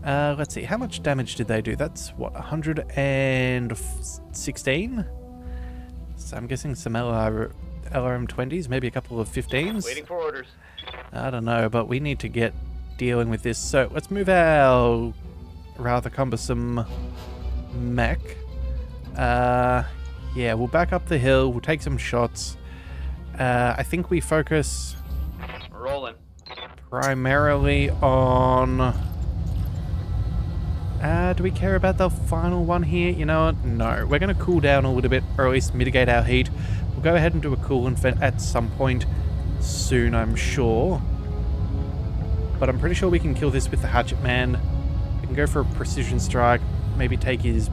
Let's see, how much damage did they do? That's, what, 116? So I'm guessing some LRM-20s, maybe a couple of 15s? Waiting for orders. I don't know, but we need to get dealing with this. So let's move our rather cumbersome mech. Yeah, we'll back up the hill, we'll take some shots. I think we focus Rolling. primarily on... do we care about the final one here? You know what? No. We're going to cool down a little bit, or at least mitigate our heat. We'll go ahead and do a coolant vent at some point soon, I'm sure. But I'm pretty sure we can kill this with the Hatchet Man. We can go for a precision strike, maybe take his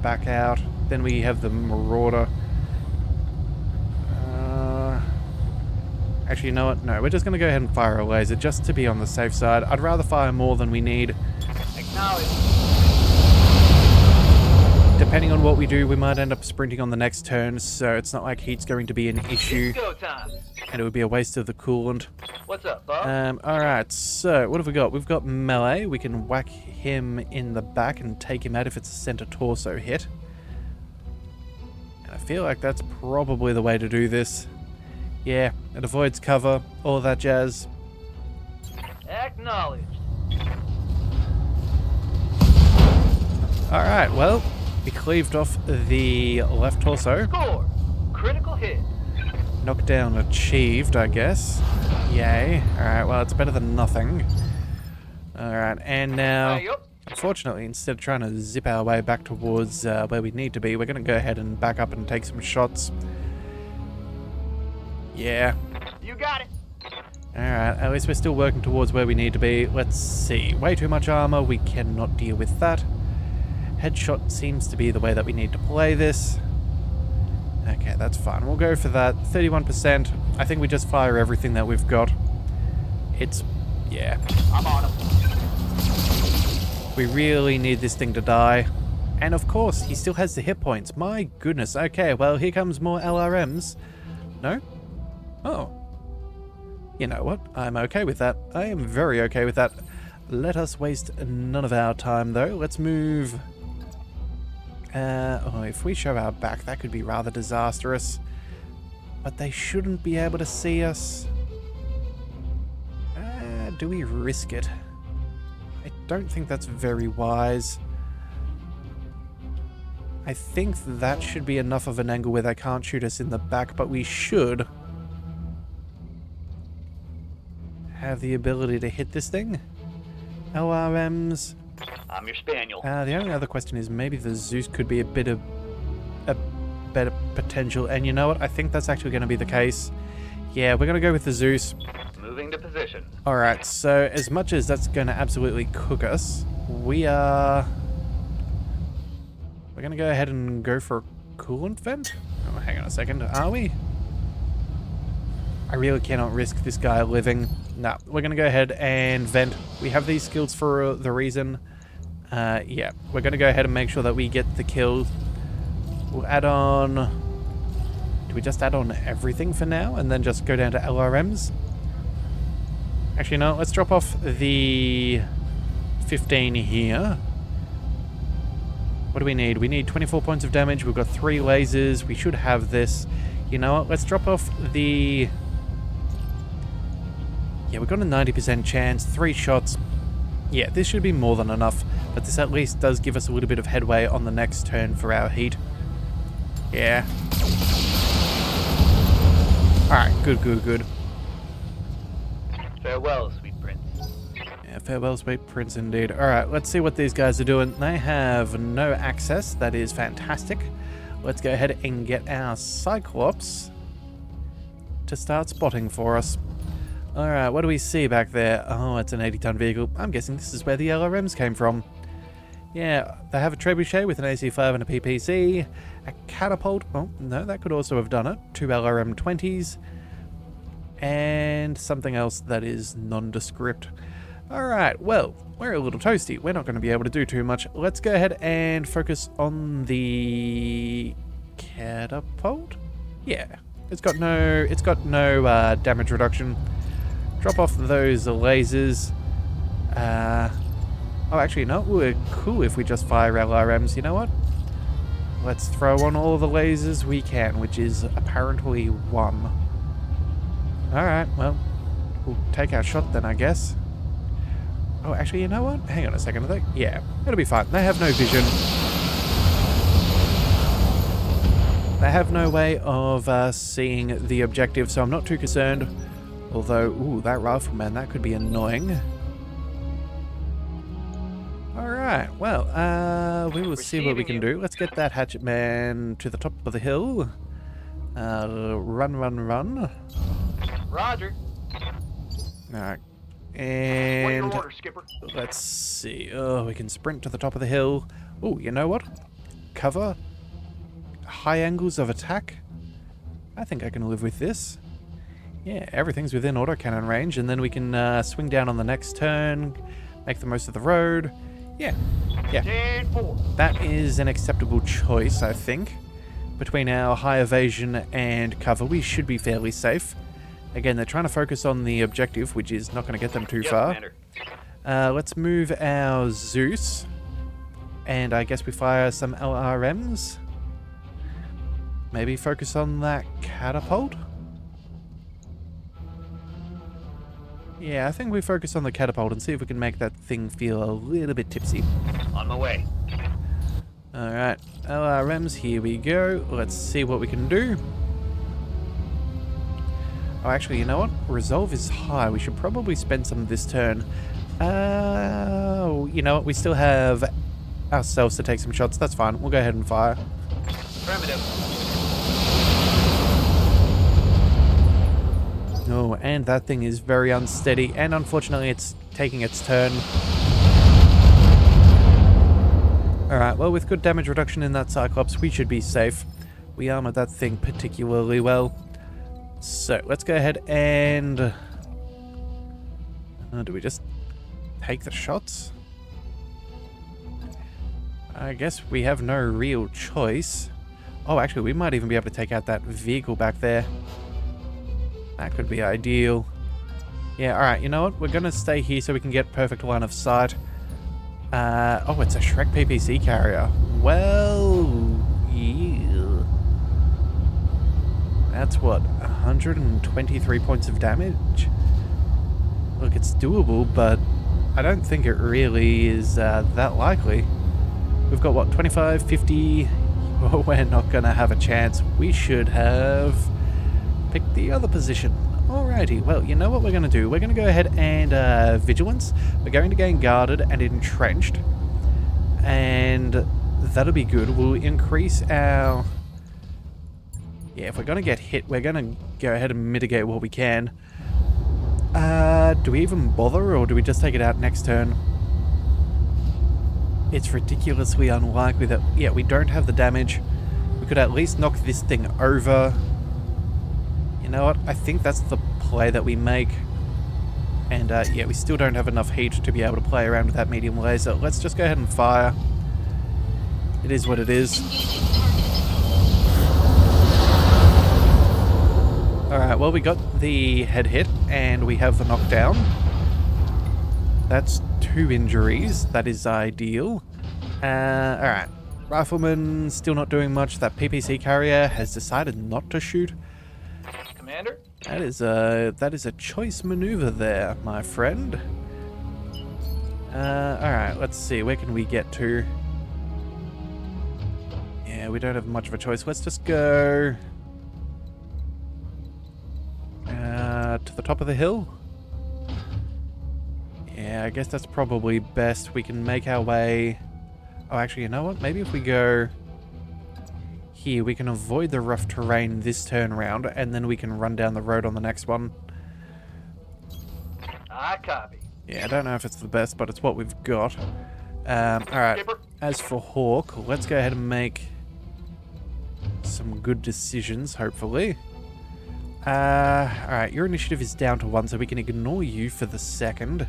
back out. Then we have the Marauder. Actually, you know what? No, we're just going to go ahead and fire a laser just to be on the safe side. I'd rather fire more than we need. Acknowledge. Depending on what we do, we might end up sprinting on the next turn, so it's not like heat's going to be an issue. It's go time. And it would be a waste of the coolant. What's up, Bob? Alright, so what have we got? We've got melee. We can whack him in the back and take him out if it's a center torso hit. And I feel like that's probably the way to do this. Yeah, it avoids cover, all that jazz. Acknowledged. Alright, well, we cleaved off the left torso. Score. Critical hit. Knockdown achieved, I guess. Yay. Alright, well, it's better than nothing. Alright, and now, Yup. unfortunately, instead of trying to zip our way back towards where we need to be, we're going to go ahead and back up and take some shots. Yeah. You got it. Alright, at least we're still working towards where we need to be. Let's see. Way too much armor. We cannot deal with that. Headshot seems to be the way that we need to play this. Okay, that's fine. We'll go for that. 31%. I think we just fire everything that we've got. It's... yeah. I'm on him. We really need this thing to die. And of course, he still has the hit points. My goodness. Okay, well, here comes more LRMs. No? Oh. You know what? I'm okay with that. I am very okay with that. Let us waste none of our time, though. Let's move... oh, if we show our back, that could be rather disastrous. But they shouldn't be able to see us. Do we risk it? I don't think that's very wise. I think that should be enough of an angle where they can't shoot us in the back, but we should have the ability to hit this thing. LRMs. I'm your spaniel. The only other question is maybe the Zeus could be a bit better potential. And you know what? I think that's actually going to be the case. Yeah, we're going to go with the Zeus. Moving to position. Alright, so as much as that's going to absolutely cook us, we're going to go ahead and go for a coolant vent? Oh, hang on a second. Are we? I really cannot risk this guy living. No, we're going to go ahead and vent. We have these skills for the reason. Yeah, we're going to go ahead and make sure that we get the kill. We'll add on... Do we just add on everything for now and then just go down to LRMs? Actually, no, let's drop off the 15 here. What do we need? We need 24 points of damage. We've got 3 lasers. We should have this. You know what? Let's drop off the... Yeah, we've got a 90% chance. 3 shots. Yeah, this should be more than enough. But this at least does give us a little bit of headway on the next turn for our heat. Yeah. Alright, good, good, good. Farewell, sweet prince. Yeah, farewell, sweet prince indeed. Alright, let's see what these guys are doing. They have no access. That is fantastic. Let's go ahead and get our Cyclops to start spotting for us. Alright, what do we see back there? Oh, it's an 80-ton vehicle. I'm guessing this is where the LRMs came from. Yeah, they have a trebuchet with an AC-5 and a PPC. A catapult. Oh, no, that could also have done it. 2 LRM-20s. And something else that is nondescript. Alright, well, we're a little toasty. We're not going to be able to do too much. Let's go ahead and focus on the catapult. Yeah, it's got no damage reduction. Drop off those lasers. Oh, actually, no, we're cool if we just fire LRMs. You know what? Let's throw on all the lasers we can, which is apparently 1. Alright, well, we'll take our shot then, I guess. Oh, actually, you know what? Hang on a second. I think, yeah, it'll be fine. They have no vision. They have no way of seeing the objective, so I'm not too concerned. Although, ooh, that rifleman, that could be annoying. Alright, well, we will see what we can do. Let's get that hatchet man to the top of the hill. Run, run, run. Roger. Alright. And What's your order, Skipper? let's see. Oh, we can sprint to the top of the hill. Oh, you know what? Cover. High angles of attack. I think I can live with this. Yeah, everything's within autocannon range, and then we can swing down on the next turn, make the most of the road. Yeah, yeah. 10-4. That is an acceptable choice, I think. Between our high evasion and cover, we should be fairly safe. Again, they're trying to focus on the objective, which is not going to get them too Yes, far. Commander. Let's move our Zeus. And I guess we fire some LRMs. Maybe focus on that catapult? Yeah, I think we focus on the catapult and see if we can make that thing feel a little bit tipsy. On my way. Alright, LRMs, here we go. Let's see what we can do. Oh, actually, you know what? Resolve is high. We should probably spend some this turn. You know what? We still have ourselves to take some shots. That's fine. We'll go ahead and fire. Affirmative. Oh, and that thing is very unsteady. And unfortunately, it's taking its turn. Alright, well, with good damage reduction in that Cyclops, we should be safe. We armored that thing particularly well. So, let's go ahead and... do we just take the shots? I guess we have no real choice. Oh, actually, we might even be able to take out that vehicle back there. That could be ideal. Yeah, alright, you know what? We're going to stay here so we can get perfect line of sight. Oh, it's a Shrek PPC carrier. Well, yeah. That's what, 123 points of damage? Look, it's doable, but I don't think it really is that likely. We've got, what, 25, 50? Oh, we're not going to have a chance. We should have picked the other position. Alrighty, well, you know what we're going to do? We're going to go ahead and Vigilance. We're going to gain Guarded and Entrenched. And that'll be good. We'll increase our Yeah, if we're going to get hit, we're going to go ahead and mitigate what we can. Do we even bother, or do we just take it out next turn? It's ridiculously unlikely that... Yeah, we don't have the damage. We could at least knock this thing over. You know what? I think that's the play that we make. And, yeah, we still don't have enough heat to be able to play around with that medium laser. Let's just go ahead and fire. It is what it is. Alright, well, we got the head hit, and we have the knockdown. That's 2 injuries. That is ideal. Alright. Rifleman still not doing much. That PPC carrier has decided not to shoot. Commander? That is a choice maneuver there, my friend. Alright, let's see. Where can we get to? Yeah, we don't have much of a choice. Let's just go... to the top of the hill? Yeah, I guess that's probably best. We can make our way... Oh, actually, you know what? Maybe if we go... Here, we can avoid the rough terrain this turn round, and then we can run down the road on the next one. I copy. Yeah, I don't know if it's the best, but it's what we've got. Alright, Skipper. as for Hawk, let's go ahead and make some good decisions, hopefully. Alright, your initiative is down to 1, so we can ignore you for the second.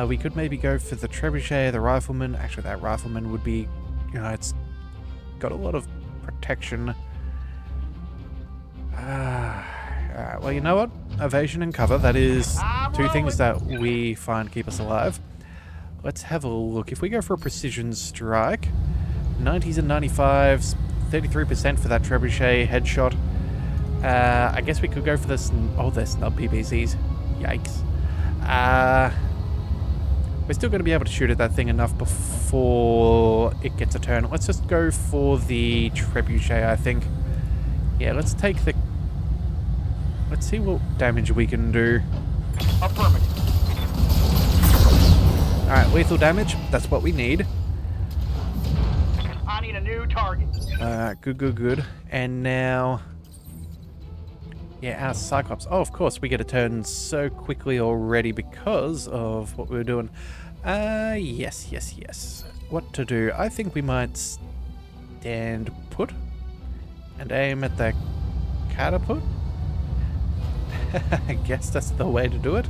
We could maybe go for the trebuchet, the rifleman. Actually, that rifleman would be, you know, it's got a lot of protection. Alright, well, you know what? Evasion and cover, that is 2 things that we find keep us alive. Let's have a look. If we go for a precision strike, 90s and 95s, 33% for that trebuchet headshot. I guess we could go for this. Oh, they're snub PPCs. Yikes. We're still going to be able to shoot at that thing enough before it gets a turn. Let's just go for the trebuchet, I think. Yeah, let's take the... Let's see what damage we can do. Affirmative. Alright, lethal damage. That's what we need. I need a new target. Good. And now... Yeah, our Cyclops. Oh, of course, we get a turn so quickly already because of what we were doing. Yes. What to do? I think we might stand put and aim at the catapult. I guess that's the way to do it.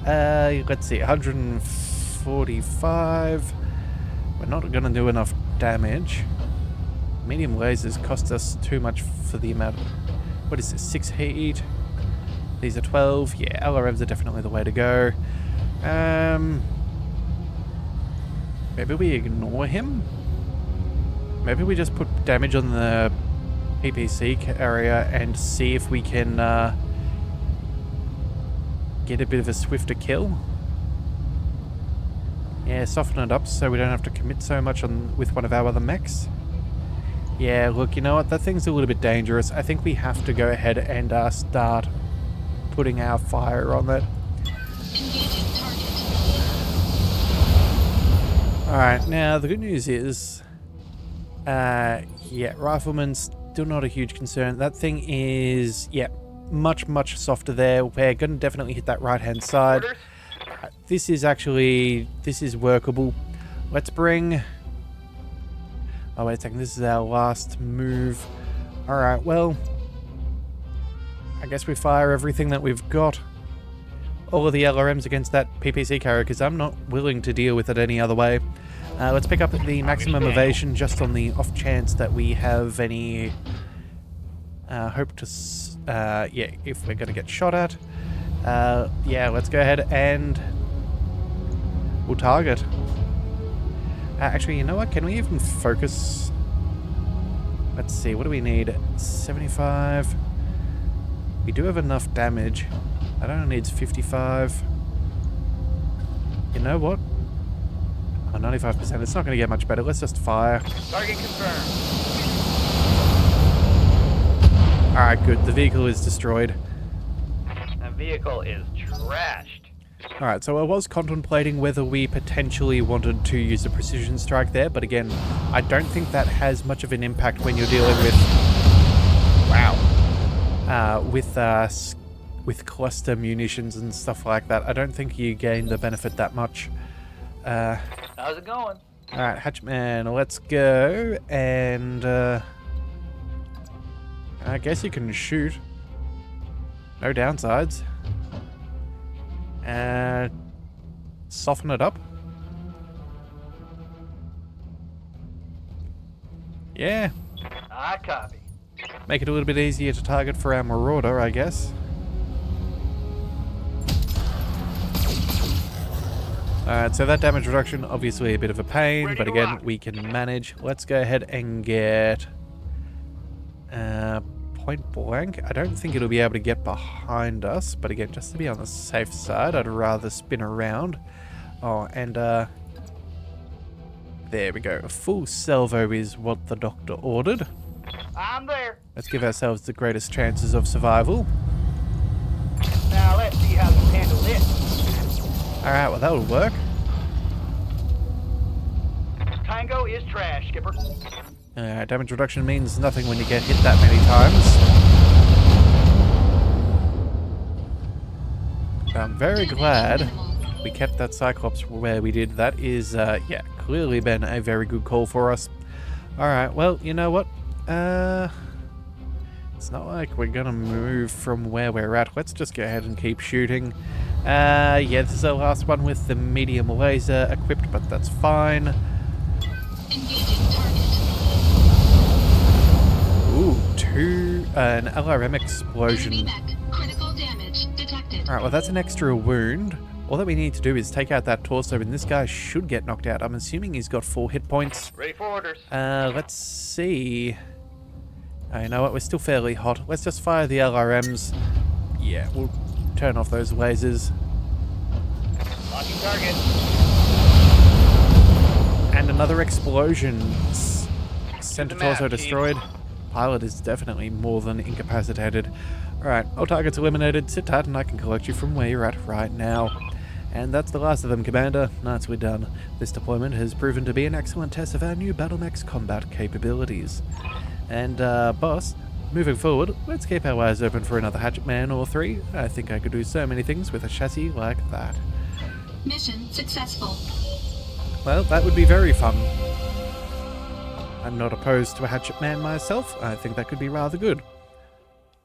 Let's see, 145. We're not going to do enough damage. Medium lasers cost us too much for the amount of... What is this, 6 heat? These are 12. Yeah, LRMs are definitely the way to go. Maybe we ignore him? Maybe we just put damage on the PPC area and see if we can get a bit of a swifter kill. Yeah, soften it up so we don't have to commit so much on with one of our other mechs. Yeah, look, you know what? That thing's a little bit dangerous. I think we have to go ahead and start putting our fire on it. Engaging target. Alright, now the good news is... yeah, rifleman's still not a huge concern. That thing is, yeah, much softer there. We're going to definitely hit that right-hand side. Orders. This is workable. Let's bring... Oh, wait a second. This is our last move. Alright, well... I guess we fire everything that we've got. All of the LRMs against that PPC carrier, because I'm not willing to deal with it any other way. Let's pick up the maximum evasion, just on the off chance that we have any... hope to... yeah, if we're going to get shot at. Yeah, let's go ahead and... we'll target. Actually, you know what? Can we even focus? Let's see. What do we need? 75. We do have enough damage. That only needs 55. You know what? Oh, 95%. It's not going to get much better. Let's just fire. Target confirmed. Alright, good. The vehicle is destroyed. That vehicle is trashed. Alright, so I was contemplating whether we potentially wanted to use a precision strike there, but again, I don't think that has much of an impact when you're dealing with... Wow. With cluster munitions and stuff like that. I don't think you gain the benefit that much. How's it going? Alright, Hatchman, let's go, and I guess you can shoot. No downsides. Soften it up. Yeah. I copy. Make it a little bit easier to target for our Marauder, I guess. Alright, so that damage reduction, obviously a bit of a pain, but again, we can manage. Let's go ahead and get point blank. I don't think it'll be able to get behind us, but again, just to be on the safe side, I'd rather spin around. Oh, and there we go. A full salvo is what the doctor ordered. I'm there. Let's give ourselves the greatest chances of survival. Now let's see how you handle this. Alright, well that'll work. Tango is trash, Skipper. Damage reduction means nothing when you get hit that many times. I'm very glad we kept that Cyclops where we did. That is, yeah, clearly been a very good call for us. Alright, well, you know what? It's not like we're gonna move from where we're at. Let's just go ahead and keep shooting. Yeah, this is the last one with the medium laser equipped, but that's fine. Engaging target. Ooh, an LRM explosion. Enemy mech. Critical damage detected. Alright, well that's an extra wound. All that we need to do is take out that torso, and this guy should get knocked out. I'm assuming he's got 4 hit points. Ready for orders. Let's see. Oh, you know what? We're still fairly hot. Let's just fire the LRMs. Yeah, we'll turn off those lasers. Locking target. And another explosion. Center the map, torso Chief. destroyed. Pilot is definitely more than incapacitated. Alright, all targets eliminated. Sit tight and I can collect you from where you're at right now. And that's the last of them, Commander. Nicely done. This deployment has proven to be an excellent test of our new BattleMech's combat capabilities. And, boss, moving forward, let's keep our eyes open for another Hatchetman or 3. I think I could do so many things with a chassis like that. Mission successful. Well, that would be very fun. I'm not opposed to a Hatchetman myself. I think that could be rather good.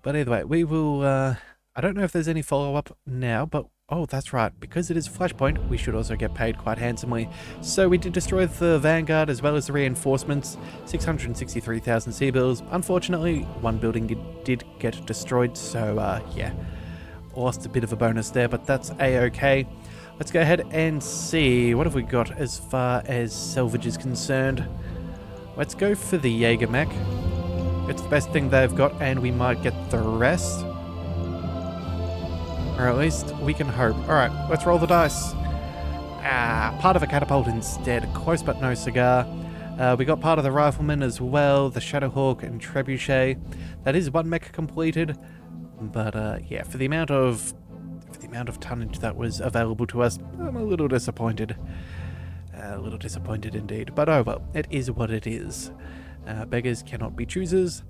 But either way, we will, I don't know if there's any follow-up now, but, oh, that's right. Because it is Flashpoint, we should also get paid quite handsomely. So we did destroy the Vanguard as well as the reinforcements. 663,000 C-bills. Unfortunately, one building did get destroyed, so, yeah. Lost a bit of a bonus there, but that's A-okay. Let's go ahead and see. What have we got as far as salvage is concerned? Let's go for the Jaeger mech. It's the best thing they've got, and we might get the rest. Or at least we can hope. Alright, let's roll the dice. Part of a catapult instead. Close but no cigar. We got part of the rifleman as well, the Shadowhawk and Trebuchet. That is one mech completed. But yeah, for the amount of tonnage that was available to us, I'm a little disappointed. A little disappointed indeed. But oh well, it is what it is. Beggars cannot be choosers.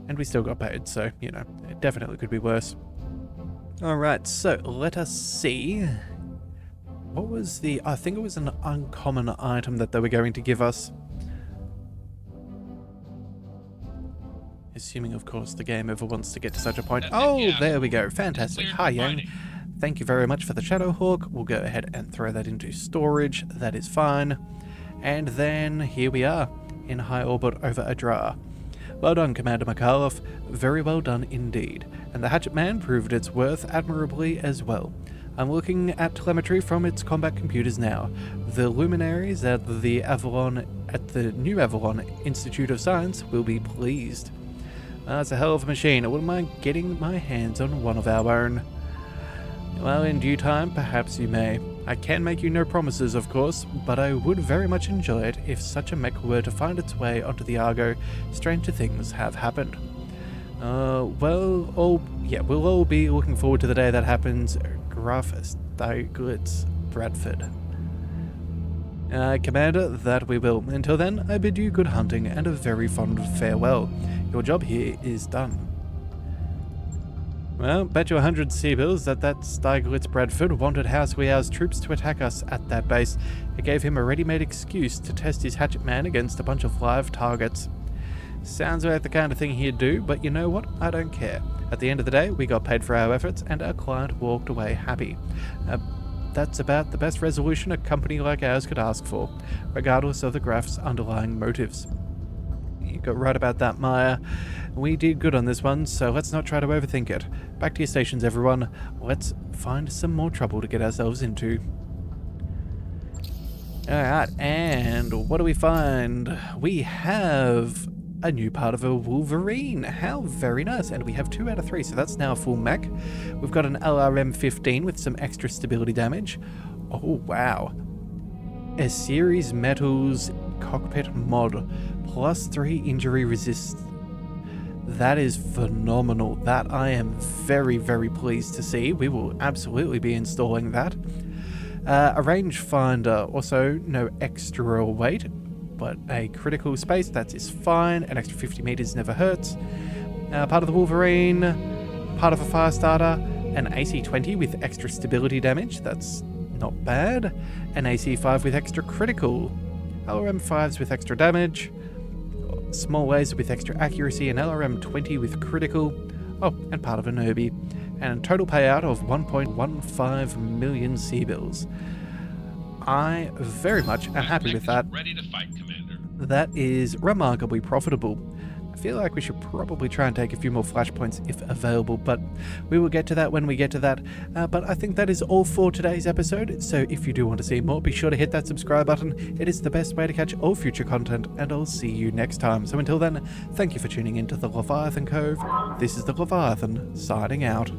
And we still got paid, so, you know, it definitely could be worse. Alright, so let us see. What was the... I think it was an uncommon item that they were going to give us. Assuming, of course, the game ever wants to get to such a point. Oh, there we go. Fantastic. Hi, Yang. Thank you very much for the Shadowhawk. We'll go ahead and throw that into storage. That is fine. And then here we are in high orbit over Adrar. Well done, Commander McAuliffe. Very well done indeed. And the Hatchetman proved its worth admirably as well. I'm looking at telemetry from its combat computers now. The luminaries at the New Avalon Institute of Science will be pleased. It's a hell of a machine. I wouldn't mind getting my hands on one of our own. Well, in due time, perhaps you may. I can make you no promises, of course, but I would very much enjoy it if such a mech were to find its way onto the Argo. Stranger things have happened. We'll all be looking forward to the day that happens. Gruff Stieglitz Bradford. Commander, that we will. Until then, I bid you good hunting and a very fond farewell. Your job here is done. Well, bet you 100 Seabills that Stieglitz Bradford wanted House Liao's troops to attack us at that base. It gave him a ready-made excuse to test his hatchet man against a bunch of live targets. Sounds like the kind of thing he'd do, but you know what? I don't care. At the end of the day, we got paid for our efforts and our client walked away happy. That's about the best resolution a company like ours could ask for, regardless of the Graf's underlying motives. You got right about that, Maya. We did good on this one, so let's not try to overthink it. Back to your stations, everyone. Let's find some more trouble to get ourselves into. Alright, and what do we find? We have a new part of a Wolverine. How very nice. And we have 2 out of 3, so that's now a full mech. We've got an LRM-15 with some extra stability damage. Oh, wow. A Series Metals cockpit mod. +3 injury resist. That is phenomenal. That I am very, very pleased to see. We will absolutely be installing that. A rangefinder, also no extra weight, but a critical space, that is fine. An extra 50 meters never hurts. Part of the Wolverine, part of a Firestarter, an AC-20 with extra stability damage, that's not bad. An AC-5 with extra critical. LRM-5s with extra damage. Small laser with extra accuracy, an LRM-20 with critical. Oh, and part of an Obi. And a total payout of 1.15 million Seabills. I very much am happy with that. Ready to fight, Commander. That is remarkably profitable. I feel like we should probably try and take a few more flashpoints if available, but we will get to that when we get to that. But I think that is all for today's episode, so if you do want to see more, be sure to hit that subscribe button. It is the best way to catch all future content, and I'll see you next time. So until then, thank you for tuning in to the Leviathan Cove. This is the Leviathan, signing out.